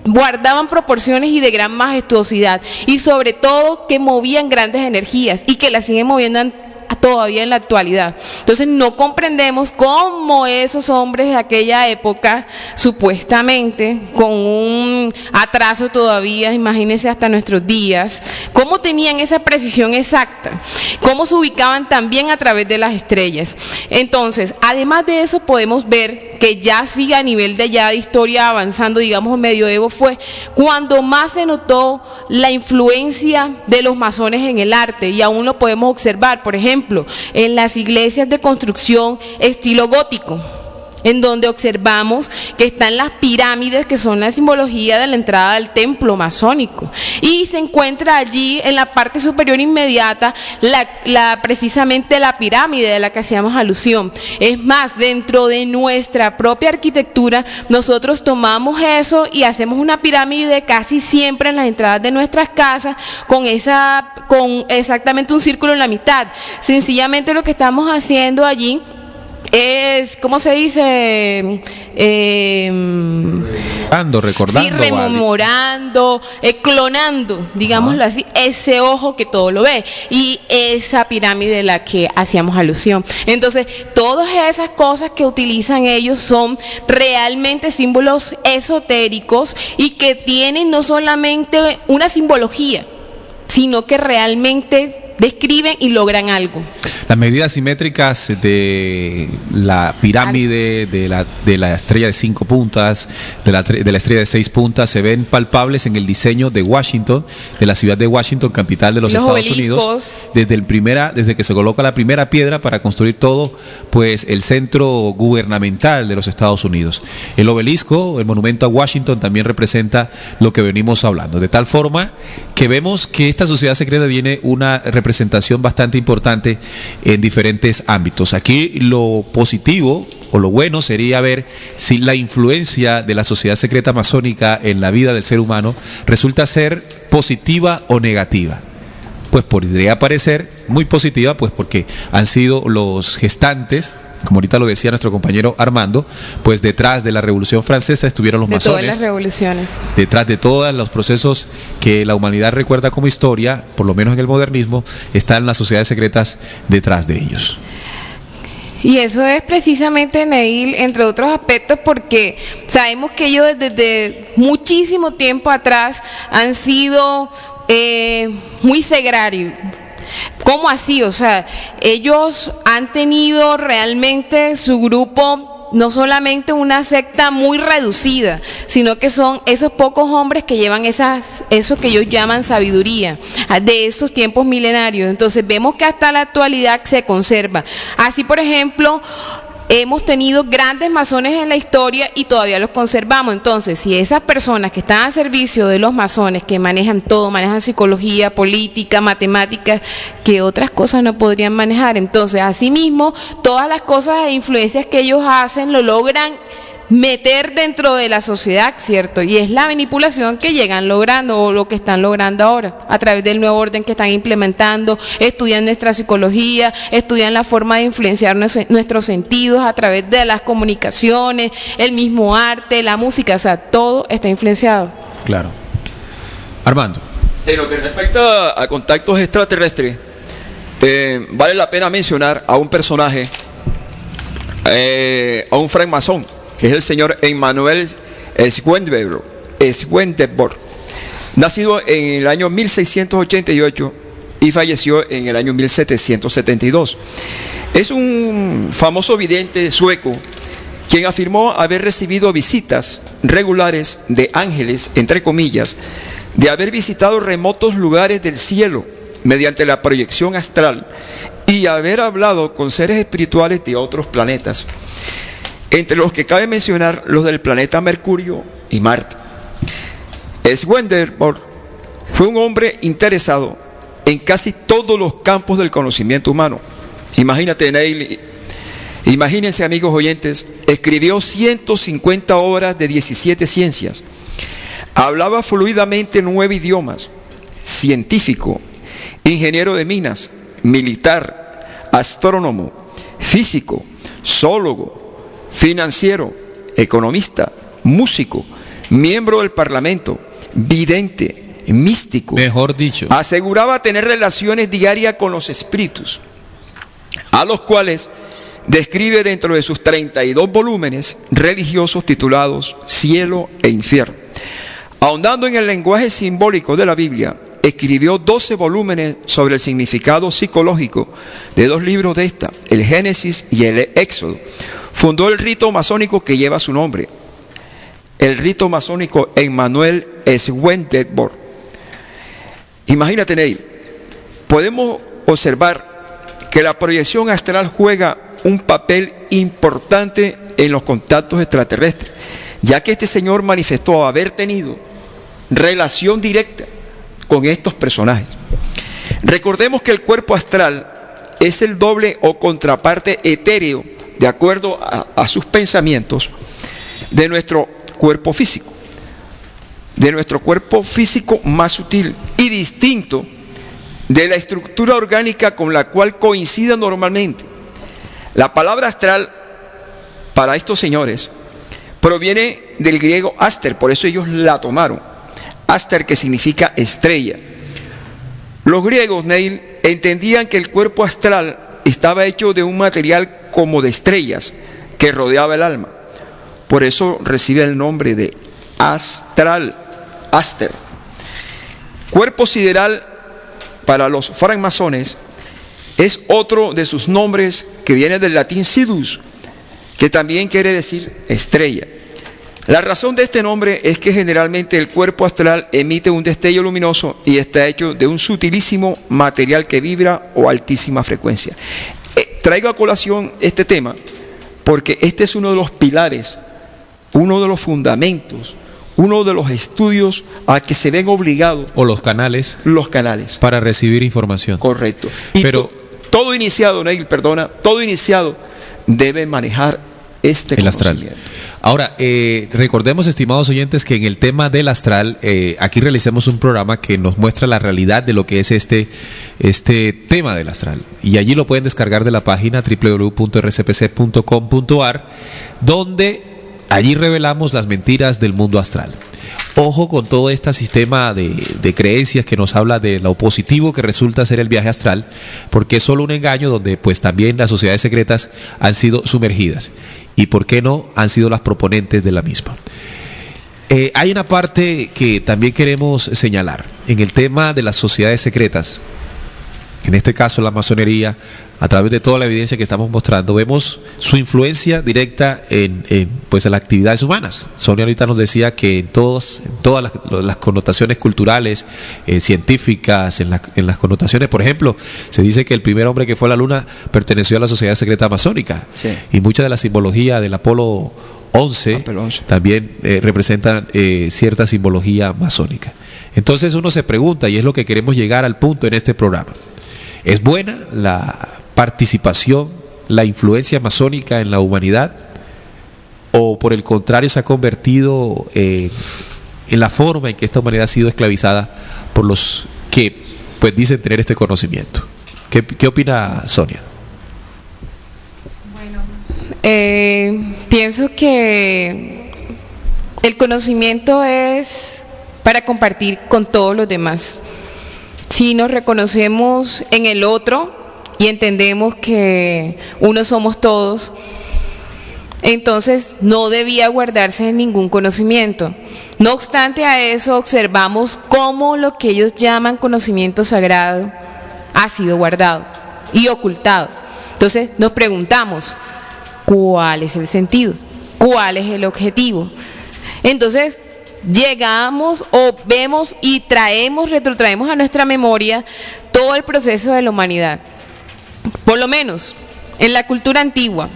guardaban proporciones y de gran majestuosidad, y sobre todo que movían grandes energías y que las siguen moviendo todavía en la actualidad. Entonces no comprendemos cómo esos hombres de aquella época, supuestamente con un atraso todavía, imagínense hasta nuestros días, cómo tenían esa precisión exacta, cómo se ubicaban también a través de las estrellas. Entonces, además de eso podemos ver que ya sí a nivel de historia avanzando, digamos en medioevo, fue cuando más se notó la influencia de los masones en el arte, y aún lo podemos observar, por ejemplo, en las iglesias de construcción estilo gótico, en donde observamos que están las pirámides, que son la simbología de la entrada del templo masónico, y se encuentra allí en la parte superior inmediata precisamente la pirámide de la que hacíamos alusión. Es más, dentro de nuestra propia arquitectura nosotros tomamos eso y hacemos una pirámide casi siempre en las entradas de nuestras casas con exactamente un círculo en la mitad. Sencillamente lo que estamos haciendo allí es, ¿cómo se dice? Recordando, sí, rememorando, clonando, digámoslo así, ese ojo que todo lo ve, y esa pirámide de la que hacíamos alusión. Entonces, todas esas cosas que utilizan ellos son realmente símbolos esotéricos y que tienen no solamente una simbología, sino que realmente describen y logran algo. Las medidas simétricas de la pirámide, de la estrella de 5 puntas, de la estrella de 6 puntas, se ven palpables en el diseño de Washington, de la ciudad de Washington, capital de los Estados Unidos, desde que se coloca la primera piedra para construir todo, pues el centro gubernamental de los Estados Unidos. El obelisco, el monumento a Washington, también representa lo que venimos hablando, de tal forma que vemos que esta sociedad secreta tiene una representación bastante importante en diferentes ámbitos. Aquí lo positivo o lo bueno sería ver si la influencia de la sociedad secreta masónica en la vida del ser humano resulta ser positiva o negativa. Pues podría parecer muy positiva, pues porque han sido los gestantes, como ahorita lo decía nuestro compañero Armando, pues detrás de la Revolución Francesa estuvieron los masones. De todas las revoluciones. Detrás de todos los procesos que la humanidad recuerda como historia, por lo menos en el modernismo, están las sociedades secretas detrás de ellos. Y eso es precisamente, Neil, entre otros aspectos, porque sabemos que ellos desde muchísimo tiempo atrás han sido muy segrarios. ¿Cómo así? O sea, ellos han tenido realmente su grupo, no solamente una secta muy reducida, sino que son esos pocos hombres que llevan eso que ellos llaman sabiduría, de esos tiempos milenarios. Entonces vemos que hasta la actualidad se conserva. Así, por ejemplo, hemos tenido grandes masones en la historia y todavía los conservamos. Entonces, si esas personas que están a servicio de los masones, que manejan todo, manejan psicología, política, matemáticas, ¿qué otras cosas no podrían manejar? Entonces, asimismo, todas las cosas e influencias que ellos hacen lo logran meter dentro de la sociedad, ¿cierto? Y es la manipulación que llegan logrando o lo que están logrando ahora a través del nuevo orden que están implementando, estudian nuestra psicología, estudian la forma de influenciar nuestros sentidos a través de las comunicaciones, el mismo arte, la música, o sea, todo está influenciado. Claro. Armando. En lo que respecta a contactos extraterrestres, vale la pena mencionar a un personaje, a un francmasón, que es el señor Emmanuel Swedenborg, nacido en el año 1688 y falleció en el año 1772. Es un famoso vidente sueco quien afirmó haber recibido visitas regulares de ángeles, entre comillas, de haber visitado remotos lugares del cielo mediante la proyección astral y haber hablado con seres espirituales de otros planetas, entre los que cabe mencionar los del planeta Mercurio y Marte. Swedenborg fue un hombre interesado en casi todos los campos del conocimiento humano. Imagínate, Neil, imagínense, amigos oyentes, escribió 150 obras de 17 ciencias, hablaba fluidamente 9 idiomas, científico, ingeniero de minas, militar, astrónomo, físico, zoólogo, financiero, economista, músico, miembro del parlamento, vidente, místico. Mejor dicho. Aseguraba tener relaciones diarias con los espíritus, a los cuales describe dentro de sus 32 volúmenes religiosos titulados Cielo e Infierno. Ahondando en el lenguaje simbólico de la Biblia, escribió 12 volúmenes sobre el significado psicológico de 2 libros de esta, el Génesis y el Éxodo. Fundó el rito masónico que lleva su nombre, el rito masónico Emmanuel Swedenborg. Imagínate, Neil, podemos observar que la proyección astral juega un papel importante en los contactos extraterrestres, ya que este señor manifestó haber tenido relación directa con estos personajes. Recordemos que el cuerpo astral es el doble o contraparte etéreo, de acuerdo a sus pensamientos, de nuestro cuerpo físico, más sutil y distinto de la estructura orgánica con la cual coincide normalmente. La palabra astral para estos señores proviene del griego aster, por eso ellos la tomaron, aster, que significa estrella. Los griegos, Neil, entendían que el cuerpo astral estaba hecho de un material como de estrellas que rodeaba el alma. Por eso recibe el nombre de astral, aster. Cuerpo sideral para los francmasones es otro de sus nombres que viene del latín sidus, que también quiere decir estrella. La razón de este nombre es que generalmente el cuerpo astral emite un destello luminoso y está hecho de un sutilísimo material que vibra o altísima frecuencia. Traigo a colación este tema porque este es uno de los pilares, uno de los fundamentos, uno de los estudios a que se ven obligados. O los canales. Los canales. Para recibir información. Correcto. Y pero todo iniciado, Neil, todo iniciado debe manejar el astral. Ahora, recordemos, estimados oyentes, que en el tema del astral, aquí realizamos un programa que nos muestra la realidad de lo que es este tema del astral. Y allí lo pueden descargar de la página www.rcpc.com.ar, donde allí revelamos las mentiras del mundo astral. Ojo con todo este sistema de creencias que nos habla de lo positivo que resulta ser el viaje astral, porque es solo un engaño donde pues también las sociedades secretas han sido sumergidas y por qué no han sido las proponentes de la misma. Hay una parte que también queremos señalar en el tema de las sociedades secretas, en este caso la masonería. A través de toda la evidencia que estamos mostrando, vemos su influencia directa en las actividades humanas. Sonia ahorita nos decía que en todas las connotaciones culturales, científicas, en las connotaciones, por ejemplo, se dice que el primer hombre que fue a la luna perteneció a la sociedad secreta masónica. Sí. Y mucha de la simbología del Apolo 11 también representan cierta simbología masónica. Entonces uno se pregunta, y es lo que queremos llegar al punto en este programa: ¿es buena la participación, la influencia masónica en la humanidad? o por el contrario se ha convertido en la forma en que esta humanidad ha sido esclavizada por los que pues dicen tener este conocimiento. ¿Qué opina Sonia? Bueno, pienso que el conocimiento es para compartir con todos los demás. Si nos reconocemos en el otro y entendemos que uno somos todos, entonces no debía guardarse ningún conocimiento. No obstante a eso, observamos cómo lo que ellos llaman conocimiento sagrado ha sido guardado y ocultado. Entonces nos preguntamos, ¿cuál es el sentido? ¿Cuál es el objetivo? Entonces llegamos o vemos y retrotraemos a nuestra memoria todo el proceso de la humanidad. Por lo menos en la cultura antigua,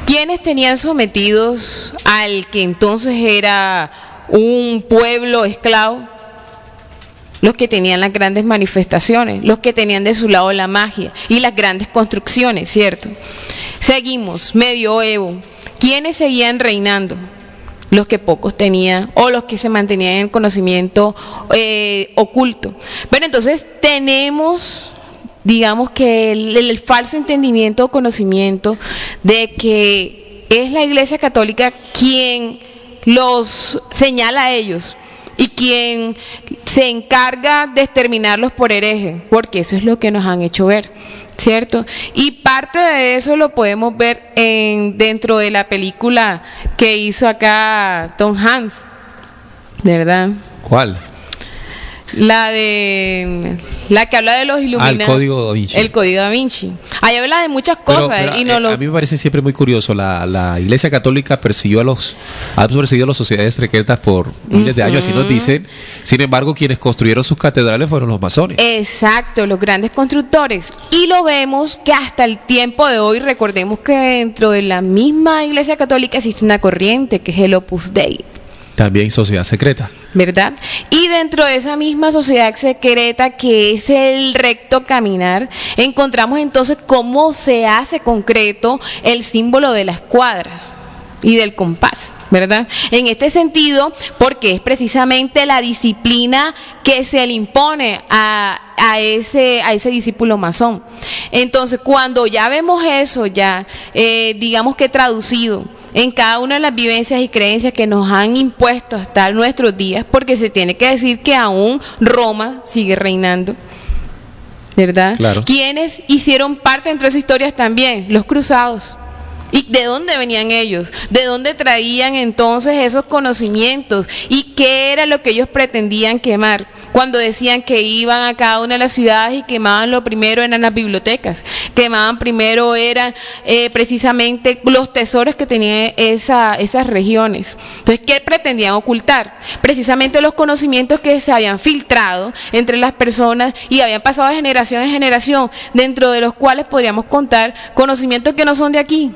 ¿quiénes tenían sometidos al que entonces era un pueblo esclavo? Los que tenían las grandes manifestaciones, los que tenían de su lado la magia y las grandes construcciones, ¿cierto? Seguimos, medioevo. ¿Quiénes seguían reinando? Los que pocos tenían o los que se mantenían en el conocimiento oculto. Pero entonces tenemos, digamos que el falso entendimiento o conocimiento de que es la Iglesia Católica quien los señala a ellos y quien se encarga de exterminarlos por herejes, porque eso es lo que nos han hecho ver, ¿cierto? Y parte de eso lo podemos ver dentro de la película que hizo acá Tom Hanks, ¿de verdad? ¿Cuál? La que habla de los Illuminati. El Código Da Vinci. El Código Da Vinci. Ahí habla de muchas cosas. Pero, a mí me parece siempre muy curioso. La Iglesia Católica ha perseguido a las sociedades secretas por miles de años, así nos dicen. Sin embargo, quienes construyeron sus catedrales fueron los masones. Exacto, los grandes constructores. Y lo vemos que hasta el tiempo de hoy, recordemos que dentro de la misma Iglesia Católica existe una corriente que es el Opus Dei. También sociedad secreta. ¿Verdad? Y dentro de esa misma sociedad secreta que es el recto caminar, encontramos entonces cómo se hace concreto el símbolo de la escuadra y del compás, ¿verdad? En este sentido, porque es precisamente la disciplina que se le impone a ese discípulo masón. Entonces, cuando ya vemos eso, digamos que traducido en cada una de las vivencias y creencias que nos han impuesto hasta nuestros días, porque se tiene que decir que aún Roma sigue reinando, ¿verdad? Claro. ¿Quiénes hicieron parte dentro de esas historias también? Los cruzados. ¿Y de dónde venían ellos? ¿De dónde traían entonces esos conocimientos? ¿Y qué era lo que ellos pretendían quemar? Cuando decían que iban a cada una de las ciudades y quemaban, lo primero eran las bibliotecas. Quemaban primero eran precisamente los tesoros que tenían esas regiones. Entonces, ¿qué pretendían ocultar? Precisamente los conocimientos que se habían filtrado entre las personas y habían pasado de generación en generación, dentro de los cuales podríamos contar conocimientos que no son de aquí,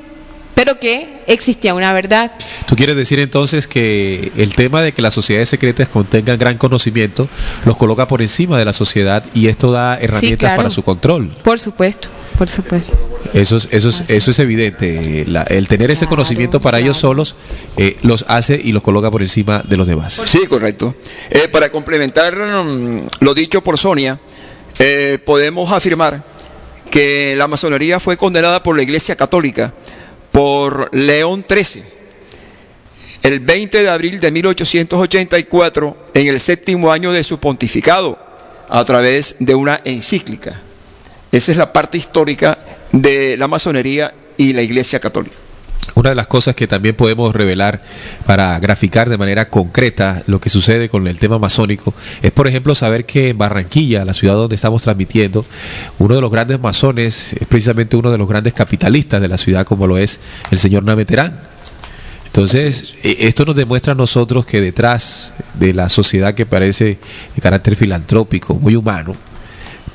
pero que existía una verdad. ¿Tú quieres decir entonces que el tema de que las sociedades secretas contengan gran conocimiento los coloca por encima de la sociedad y esto da herramientas, sí, claro, para su control? Por supuesto, por supuesto. Eso es evidente. El tener ese conocimiento para ellos solos los hace y los coloca por encima de los demás. Sí, correcto. Para complementar lo dicho por Sonia, podemos afirmar que la masonería fue condenada por la Iglesia Católica por León XIII, el 20 de abril de 1884, en el 7º año de su pontificado, a través de una encíclica. Esa es la parte histórica de la masonería y la Iglesia Católica. Una de las cosas que también podemos revelar para graficar de manera concreta lo que sucede con el tema masónico es, por ejemplo, saber que en Barranquilla, la ciudad donde estamos transmitiendo, uno de los grandes masones es precisamente uno de los grandes capitalistas de la ciudad, como lo es el señor Nameterán. Entonces, esto nos demuestra a nosotros que detrás de la sociedad que parece de carácter filantrópico, muy humano,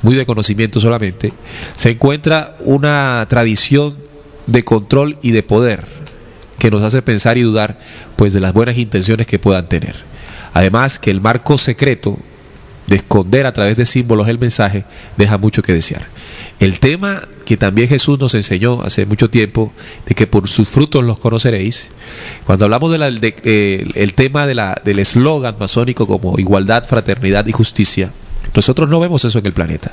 muy de conocimiento solamente, se encuentra una tradición de control y de poder que nos hace pensar y dudar pues de las buenas intenciones que puedan tener. Además que el marco secreto de esconder a través de símbolos el mensaje, deja mucho que desear. El tema que también Jesús nos enseñó hace mucho tiempo, de que por sus frutos los conoceréis. Cuando hablamos el tema del eslogan masónico como igualdad, fraternidad y justicia, nosotros no vemos eso en el planeta.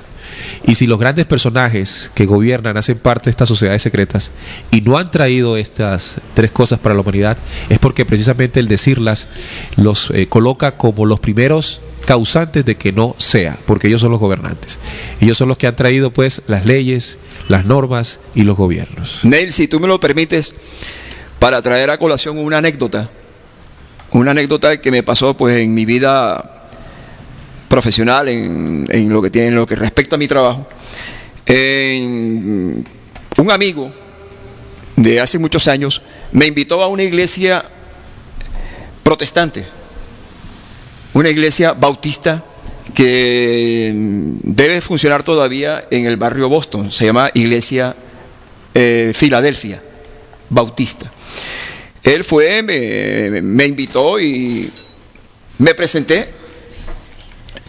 Y si los grandes personajes que gobiernan hacen parte de estas sociedades secretas y no han traído estas tres cosas para la humanidad, es porque precisamente el decirlas los coloca como los primeros causantes de que no sea, porque ellos son los gobernantes. Ellos son los que han traído pues las leyes, las normas y los gobiernos. Neil, si tú me lo permites, para traer a colación una anécdota que me pasó pues en mi vida profesional, en lo que respecta a mi trabajo. Un amigo de hace muchos años me invitó a una iglesia protestante, una iglesia bautista que debe funcionar todavía en el barrio Boston. Se llama Iglesia Filadelfia Bautista. Él fue, me invitó y me presenté.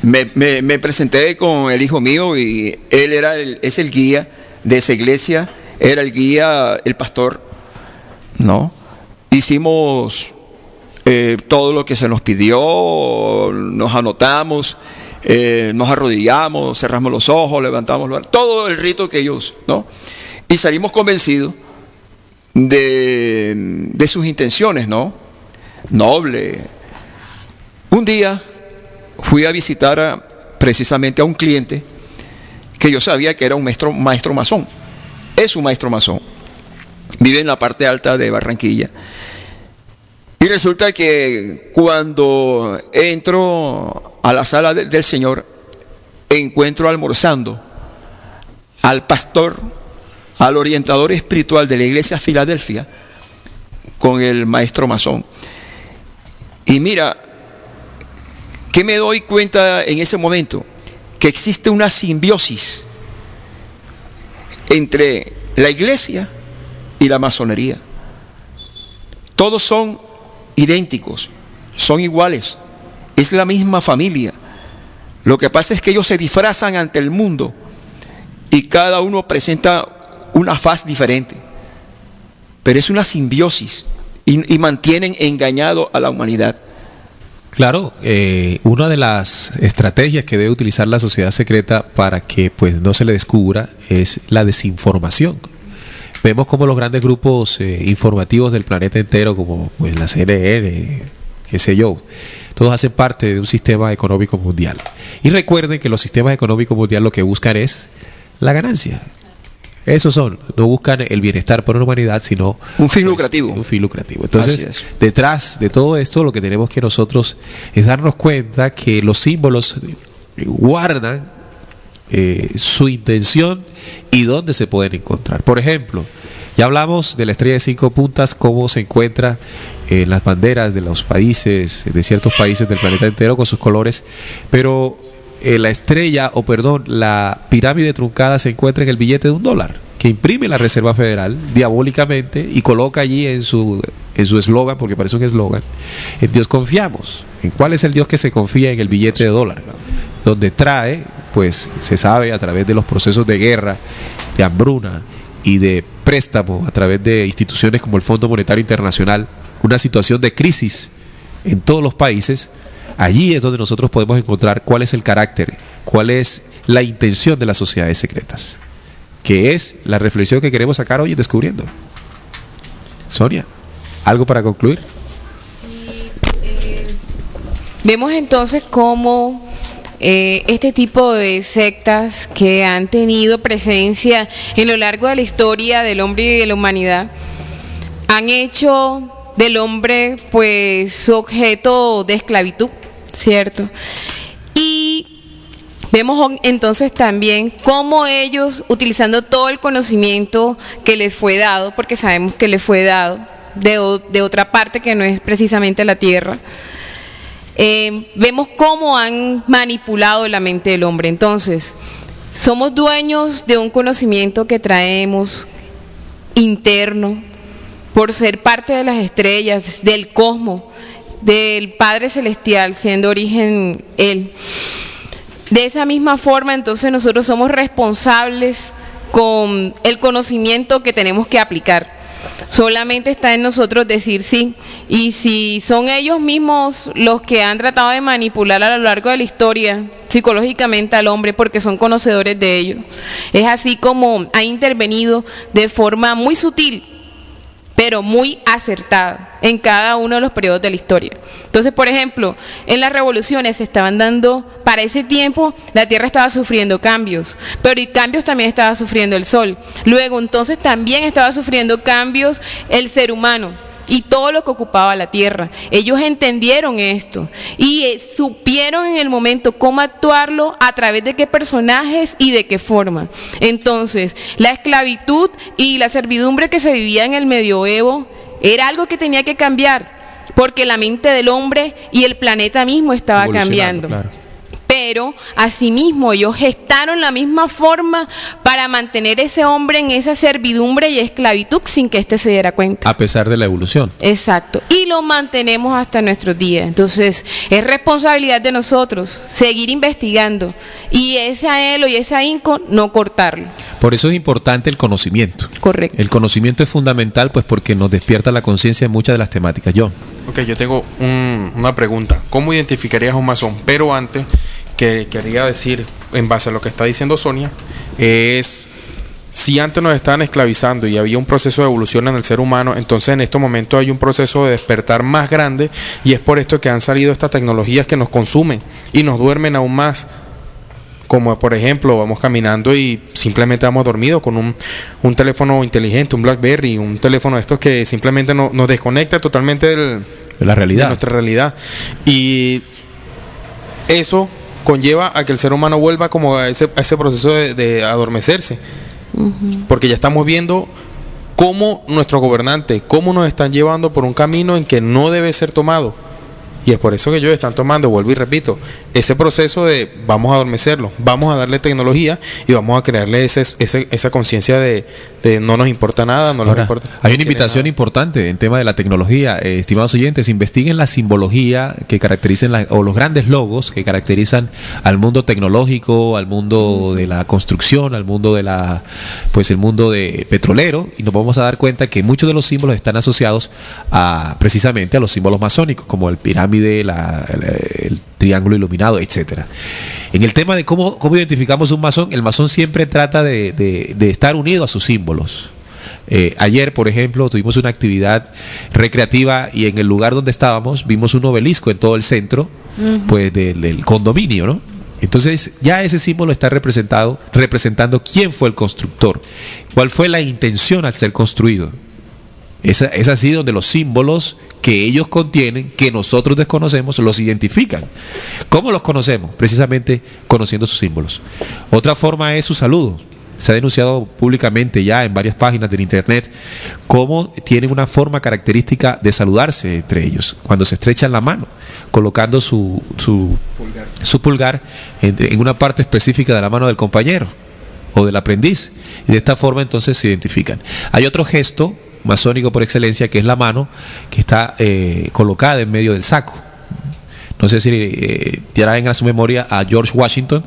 Me presenté con el hijo mío y él es el guía de esa iglesia, era el guía, el pastor, ¿no? Hicimos todo lo que se nos pidió, nos anotamos, nos arrodillamos, cerramos los ojos, levantamos todo el rito que ellos, ¿no? Y salimos convencidos de sus intenciones, ¿no? Noble. Un día fui a visitar precisamente a un cliente que yo sabía que era un maestro masón. Es un maestro masón. Vive en la parte alta de Barranquilla. Y resulta que cuando entro a la sala del Señor, encuentro almorzando al pastor, al orientador espiritual de la iglesia Filadelfia, con el maestro masón. Y mira, ¿qué me doy cuenta en ese momento? Que existe una simbiosis entre la iglesia y la masonería. Todos son idénticos, son iguales, es la misma familia. Lo que pasa es que ellos se disfrazan ante el mundo y cada uno presenta una faz diferente. Pero es una simbiosis y mantienen engañado a la humanidad. Claro, una de las estrategias que debe utilizar la sociedad secreta para que pues no se le descubra es la desinformación. Vemos como los grandes grupos informativos del planeta entero, como pues la CNN, qué sé yo, todos hacen parte de un sistema económico mundial. Y recuerden que los sistemas económicos mundiales lo que buscan es la ganancia. Esos son, no buscan el bienestar para la humanidad, sino un fin lucrativo. Un fin lucrativo. Entonces, detrás de todo esto, lo que tenemos que nosotros es darnos cuenta que los símbolos guardan su intención y dónde se pueden encontrar. Por ejemplo, ya hablamos de la estrella de 5 puntas, cómo se encuentra en las banderas de los países, de ciertos países del planeta entero con sus colores, pero la estrella, la pirámide truncada se encuentra en el billete de $1 que imprime la Reserva Federal diabólicamente y coloca allí en su eslogan, porque parece un eslogan: en Dios confiamos. ¿En cuál es el Dios que se confía? En el billete de $, donde trae, pues se sabe a través de los procesos de guerra, de hambruna y de préstamo a través de instituciones como el Fondo Monetario Internacional, una situación de crisis en todos los países. Allí es donde nosotros podemos encontrar cuál es el carácter, cuál es la intención de las sociedades secretas, que es la reflexión que queremos sacar hoy en Descubriendo. Sonia, ¿algo para concluir? Vemos entonces cómo este tipo de sectas que han tenido presencia en lo largo de la historia del hombre y de la humanidad han hecho del hombre pues su objeto de esclavitud, ¿cierto? Y vemos entonces también cómo ellos, utilizando todo el conocimiento que les fue dado, porque sabemos que les fue dado de otra parte que no es precisamente la tierra, vemos cómo han manipulado la mente del hombre. Entonces, somos dueños de un conocimiento que traemos interno, por ser parte de las estrellas, del cosmos, del Padre Celestial, siendo origen Él. de esa misma forma, entonces nosotros somos responsables con el conocimiento que tenemos que aplicar. Solamente está en nosotros decir sí. Y si son ellos mismos los que han tratado de manipular a lo largo de la historia psicológicamente al hombre, porque son conocedores de ello, es así como ha intervenido de forma muy sutil, pero muy acertada en cada uno de los periodos de la historia. Entonces, por ejemplo, en las revoluciones se estaban dando, para ese tiempo la Tierra estaba sufriendo cambios, pero y cambios también estaba sufriendo el Sol. Luego, entonces, también estaba sufriendo cambios el ser humano y todo lo que ocupaba la Tierra. Ellos entendieron esto y supieron en el momento cómo actuarlo, a través de qué personajes y de qué forma. Entonces, la esclavitud y la servidumbre que se vivía en el medioevo era algo que tenía que cambiar, porque la mente del hombre y el planeta mismo estaba cambiando. Claro. Pero asimismo ellos gestaron la misma forma para mantener ese hombre en esa servidumbre y esclavitud sin que éste se diera cuenta. A pesar de la evolución. Exacto. Y lo mantenemos hasta nuestros días. Entonces es responsabilidad de nosotros seguir investigando y ese anhelo y ese ahínco no cortarlo. Por eso es importante el conocimiento. Correcto. El conocimiento es fundamental, pues, porque nos despierta la conciencia en muchas de las temáticas. John. Ok, yo tengo una pregunta. ¿Cómo identificarías a un masón? Pero antes, que quería decir, en base a lo que está diciendo Sonia, es, si antes nos estaban esclavizando y había un proceso de evolución en el ser humano, entonces en estos momentos hay un proceso de despertar más grande, y es por esto que han salido estas tecnologías que nos consumen y nos duermen aún más. Como por ejemplo, vamos caminando y simplemente vamos dormidos con un teléfono inteligente, un BlackBerry, un teléfono de estos que simplemente nos desconecta totalmente de la realidad, de nuestra realidad. Y eso conlleva a que el ser humano vuelva como a ese proceso de adormecerse. Porque ya estamos viendo cómo nuestros gobernantes, cómo nos están llevando por un camino en que no debe ser tomado. Y es por eso que ellos están tomando, vuelvo y repito, ese proceso de vamos a adormecerlo, vamos a darle tecnología y vamos a crearle esa conciencia de no nos importa nada, no nos importa. Hay una invitación importante en tema de la tecnología. Estimados oyentes, investiguen la simbología que caracterizan o los grandes logos que caracterizan al mundo tecnológico, al mundo de la construcción, al mundo de el mundo de petrolero, y nos vamos a dar cuenta que muchos de los símbolos están asociados precisamente a los símbolos masónicos, como el pirámide, el triángulo iluminado, etcétera. En el tema de cómo identificamos un masón, el masón siempre trata de estar unido a sus símbolos. Ayer, por ejemplo, tuvimos una actividad recreativa y en el lugar donde estábamos vimos un obelisco en todo el centro, pues del condominio, ¿no? Entonces ya ese símbolo está representando quién fue el constructor, cuál fue la intención al ser construido. Es así donde los símbolos que ellos contienen, que nosotros desconocemos, los identifican. ¿Cómo los conocemos? Precisamente conociendo sus símbolos. Otra forma es su saludo. Se ha denunciado públicamente ya en varias páginas del internet cómo tienen una forma característica de saludarse entre ellos, cuando se estrechan la mano, colocando su pulgar en una parte específica de la mano del compañero o del aprendiz, y de esta forma entonces se identifican. Hay otro gesto masónico por excelencia, que es la mano que está colocada en medio del saco. No sé si traen a su memoria a George Washington.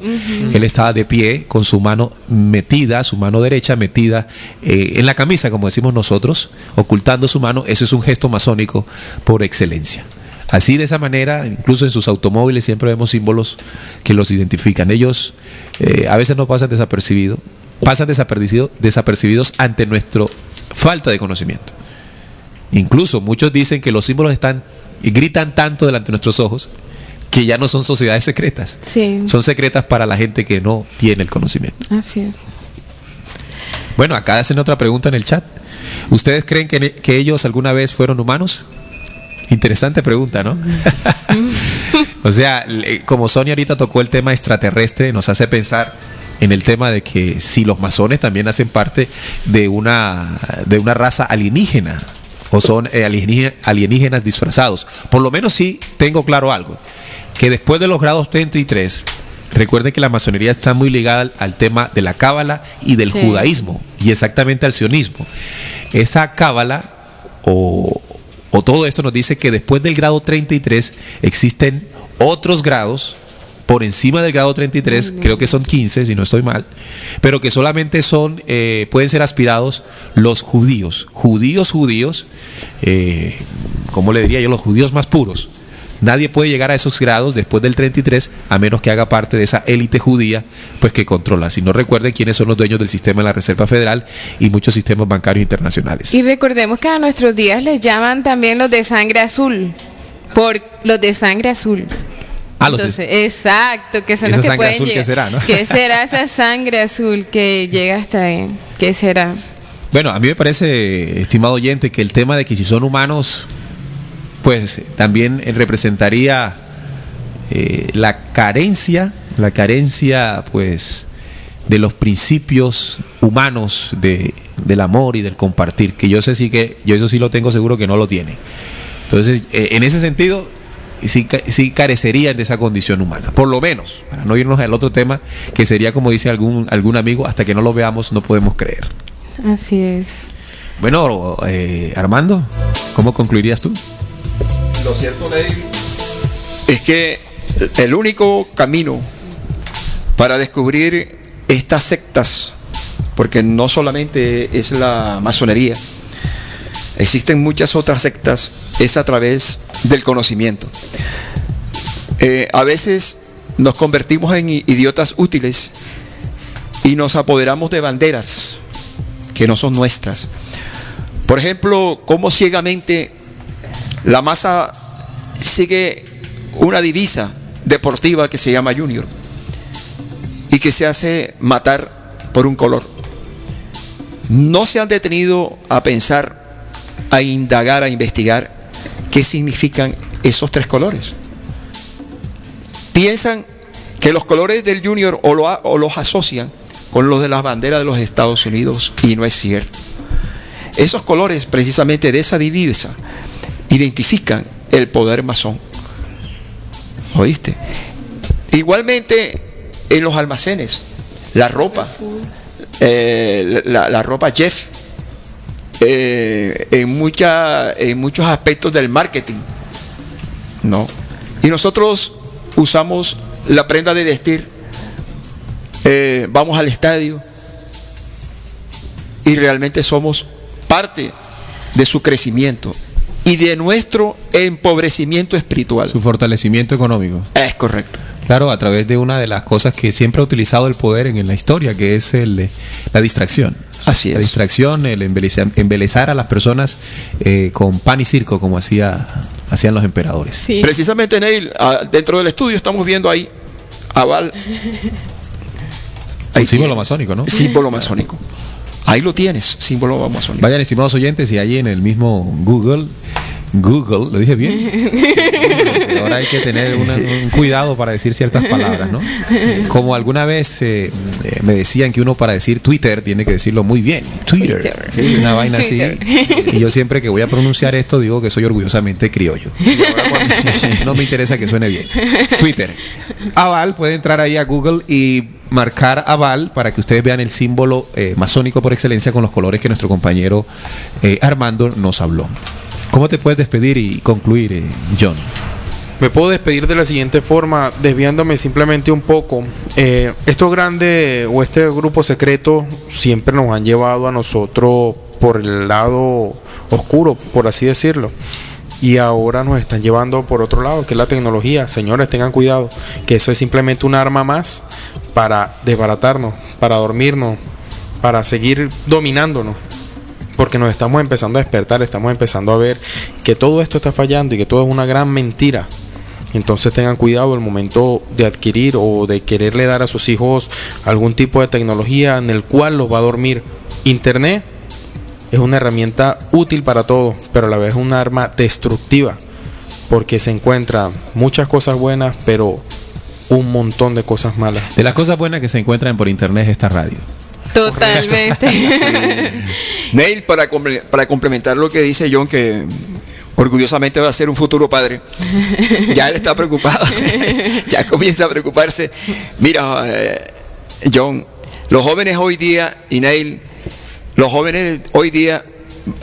Él estaba de pie con su mano metida, su mano derecha metida en la camisa, como decimos nosotros, ocultando su mano. Eso es un gesto masónico por excelencia. Así, de esa manera, incluso en sus automóviles siempre vemos símbolos que los identifican. Ellos a veces no pasan desapercibidos ante nuestra falta de conocimiento. Incluso muchos dicen que los símbolos están y gritan tanto delante de nuestros ojos que ya no son sociedades secretas. Sí. Son secretas para la gente que no tiene el conocimiento. Así es. Bueno, acá hacen otra pregunta en el chat. ¿Ustedes creen que ellos alguna vez fueron humanos? Interesante pregunta, ¿no? O sea, como Sonia ahorita tocó el tema extraterrestre, nos hace pensar en el tema de que si los masones también hacen parte de una raza alienígena, o son alienígenas disfrazados. Por lo menos sí tengo claro algo, que después de los grados 33, recuerden que la masonería está muy ligada al tema de la cábala y del judaísmo, y exactamente al sionismo. Esa cábala o todo esto nos dice que después del grado 33 existen otros grados por encima del grado 33, creo que son 15 si no estoy mal, pero que solamente son pueden ser aspirados los judíos, ¿cómo le diría yo? Los judíos más puros. Nadie puede llegar a esos grados después del 33 a menos que haga parte de esa élite judía pues que controla. Si no, recuerden quiénes son los dueños del sistema de la Reserva Federal y muchos sistemas bancarios internacionales. Y recordemos que a nuestros días les llaman también los de sangre azul, por los de sangre azul. Entonces, exacto, que son los que pueden llegar. ¿Qué será, no? ¿Qué será esa sangre azul que llega hasta ahí? ¿Qué será? Bueno, a mí me parece, estimado oyente, que el tema de que si son humanos, pues también representaría la carencia, pues, de los principios humanos del amor y del compartir, que yo eso sí lo tengo seguro que no lo tiene. Entonces, en ese sentido, sí carecerían de esa condición humana, por lo menos, para no irnos al otro tema, que sería, como dice algún amigo, hasta que no lo veamos no podemos creer. Así es. Bueno, Armando, ¿cómo concluirías tú? Lo cierto, Neil, es que el único camino para descubrir estas sectas, porque no solamente es la masonería, existen muchas otras sectas, es a través del conocimiento. A veces nos convertimos en idiotas útiles y nos apoderamos de banderas que no son nuestras. Por ejemplo, cómo ciegamente la masa sigue una divisa deportiva que se llama Junior y que se hace matar por un color. No se han detenido a pensar, a indagar, a investigar qué significan esos tres colores. Piensan que los colores del Junior o los asocian con los de las banderas de los Estados Unidos, y no es cierto. Esos colores, precisamente de esa divisa, identifican el poder masón. ¿Oíste? Igualmente en los almacenes, la ropa, la ropa Jeff, en muchos aspectos del marketing, ¿no? Y nosotros usamos la prenda de vestir, vamos al estadio y realmente somos parte de su crecimiento y de nuestro empobrecimiento espiritual. Su fortalecimiento económico. Es correcto. Claro, a través de una de las cosas que siempre ha utilizado el poder en la historia, que es la distracción. Así es. La distracción, el embelezar a las personas con pan y circo, como hacían los emperadores. Sí. Precisamente, Neil, dentro del estudio estamos viendo ahí Aval. Un símbolo masónico, ¿no? Símbolo masónico. Ahí lo tienes, símbolo masónico. Vayan, estimados oyentes, y ahí en el mismo Google, ¿lo dije bien? Ahora hay que tener un cuidado para decir ciertas palabras, ¿no? Como alguna vez me decían que uno para decir Twitter tiene que decirlo muy bien. Twitter. Sí, una vaina Twitter. Así. Y yo siempre que voy a pronunciar esto digo que soy orgullosamente criollo. No me interesa que suene bien. Twitter. Aval, puede entrar ahí a Google y marcar Aval para que ustedes vean el símbolo masónico por excelencia con los colores que nuestro compañero Armando nos habló. ¿Cómo te puedes despedir y concluir, John? Me puedo despedir de la siguiente forma, desviándome simplemente un poco. Estos grandes o este grupo secreto siempre nos han llevado a nosotros por el lado oscuro, por así decirlo. Y ahora nos están llevando por otro lado, que es la tecnología. Señores, tengan cuidado, que eso es simplemente un arma más para desbaratarnos, para dormirnos, para seguir dominándonos. Porque nos estamos empezando a despertar, estamos empezando a ver que todo esto está fallando y que todo es una gran mentira. Entonces tengan cuidado al momento de adquirir o de quererle dar a sus hijos algún tipo de tecnología en el cual los va a dormir. Internet es una herramienta útil para todo, pero a la vez es un arma destructiva, porque se encuentran muchas cosas buenas, pero un montón de cosas malas. De las cosas buenas que se encuentran por internet es esta radio. Totalmente. Sí. Neil, para complementar lo que dice John, que orgullosamente va a ser un futuro padre, ya él está preocupado, ya comienza a preocuparse. Mira, John, los jóvenes hoy día, y Neil, los jóvenes hoy día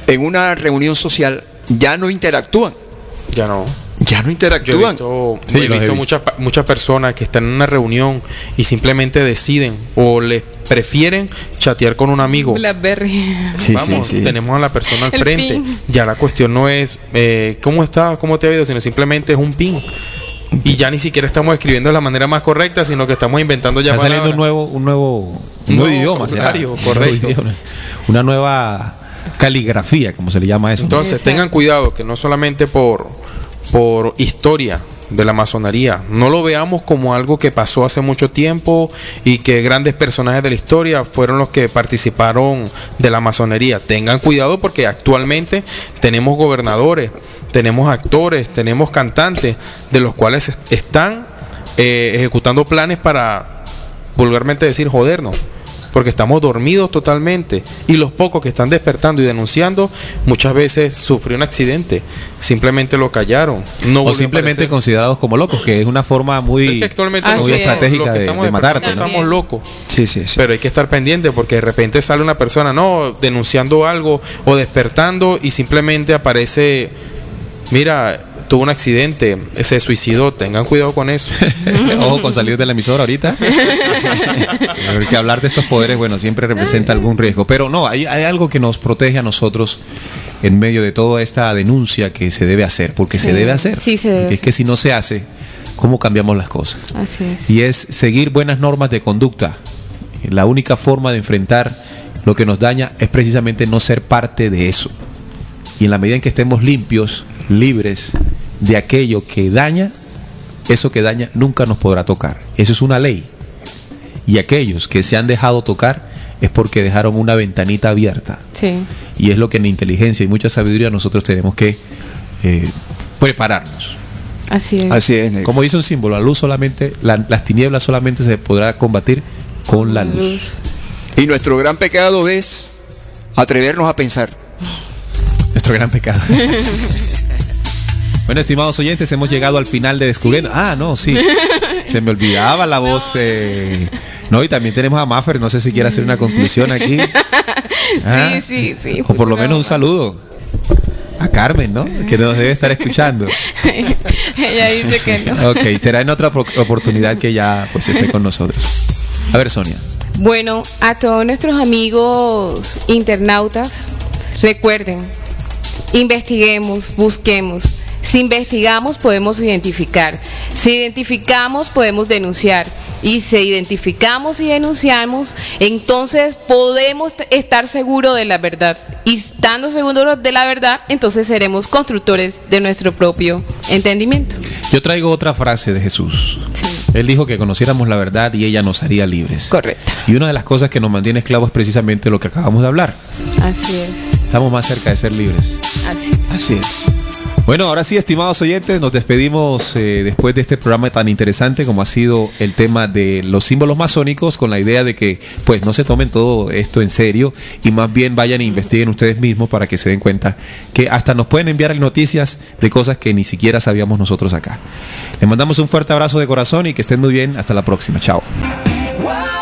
en una reunión social ya no interactúan. Ya no Yo interactúan. Sí, he los he visto visto. muchas personas que están en una reunión y simplemente deciden o les prefieren chatear con un amigo. Blackberry. Sí, Vamos, sí, sí. tenemos a la persona al El frente. ping. Ya la cuestión no es cómo estás, cómo te ha ido, sino simplemente es un ping. Y ya ni siquiera estamos escribiendo de la manera más correcta, sino que estamos inventando ya Está saliendo palabras. un nuevo idioma, será. vocabulario, Un correcto. nuevo idioma. Una nueva caligrafía, como se le llama eso. Entonces, Exacto. tengan cuidado que no solamente por historia de la masonería, no lo veamos como algo que pasó hace mucho tiempo y que grandes personajes de la historia fueron los que participaron de la masonería. Tengan cuidado porque actualmente tenemos gobernadores, tenemos actores, tenemos cantantes, de los cuales están ejecutando planes para, vulgarmente decir, jodernos. Porque estamos dormidos totalmente y los pocos que están despertando y denunciando muchas veces sufrió un accidente, simplemente lo callaron, no O volvió a simplemente aparecer. considerados como locos, que es una forma Es muy, que actualmente Así muy es. estratégica los que de estamos matarte, despertando ¿no? estamos locos, Sí, sí, sí. pero hay que estar pendiente porque de repente sale una persona no denunciando algo o despertando y simplemente aparece, mira, tuvo un accidente, se suicidó. Tengan cuidado con eso. Ojo con salir de la emisora ahorita. Porque hablar de estos poderes, bueno, siempre representa algún riesgo. Pero no, hay algo que nos protege a nosotros en medio de toda esta denuncia que se debe hacer, porque se Sí. debe hacer. Sí, se debe Porque es hacer. que si no se hace, ¿cómo cambiamos las cosas? Así es. Y es seguir buenas normas de conducta. La única forma de enfrentar lo que nos daña es precisamente no ser parte de eso. Y en la medida en que estemos limpios, libres de aquello que daña, eso que daña nunca nos podrá tocar. Eso es una ley. Y aquellos que se han dejado tocar es porque dejaron una ventanita abierta. Sí. Y es lo que en inteligencia y mucha sabiduría nosotros tenemos que prepararnos. Así es. Así es, negro. Como dice un símbolo, la luz solamente, las tinieblas solamente se podrá combatir con la luz. Y nuestro gran pecado es atrevernos a pensar. Nuestro gran pecado. Bueno, estimados oyentes, hemos llegado al final de Descubriendo. Ah, no, sí. Se me olvidaba la voz. No, y también tenemos a Maffer. No sé si quiere hacer una conclusión aquí. Ah, Sí. O por lo menos un saludo a Carmen, ¿no? Que nos debe estar escuchando. Ella dice que no. Ok, será en otra oportunidad que ya pues esté con nosotros. A ver, Sonia. Bueno, a todos nuestros amigos internautas, recuerden, investiguemos, busquemos. Si investigamos, podemos identificar. Si identificamos, podemos denunciar. Y si identificamos y denunciamos, entonces podemos estar seguros de la verdad. Y estando seguros de la verdad, entonces seremos constructores de nuestro propio entendimiento. Yo traigo otra frase de Jesús. Sí. Él dijo que conociéramos la verdad y ella nos haría libres. Correcto. Y una de las cosas que nos mantiene esclavos es precisamente lo que acabamos de hablar. Así es. Estamos más cerca de ser libres. Así. Así es. Bueno, ahora sí, estimados oyentes, nos despedimos después de este programa tan interesante como ha sido el tema de los símbolos masónicos, con la idea de que pues no se tomen todo esto en serio y más bien vayan e investiguen ustedes mismos para que se den cuenta que hasta nos pueden enviar noticias de cosas que ni siquiera sabíamos nosotros acá. Les mandamos un fuerte abrazo de corazón y que estén muy bien. Hasta la próxima. Chao. Wow.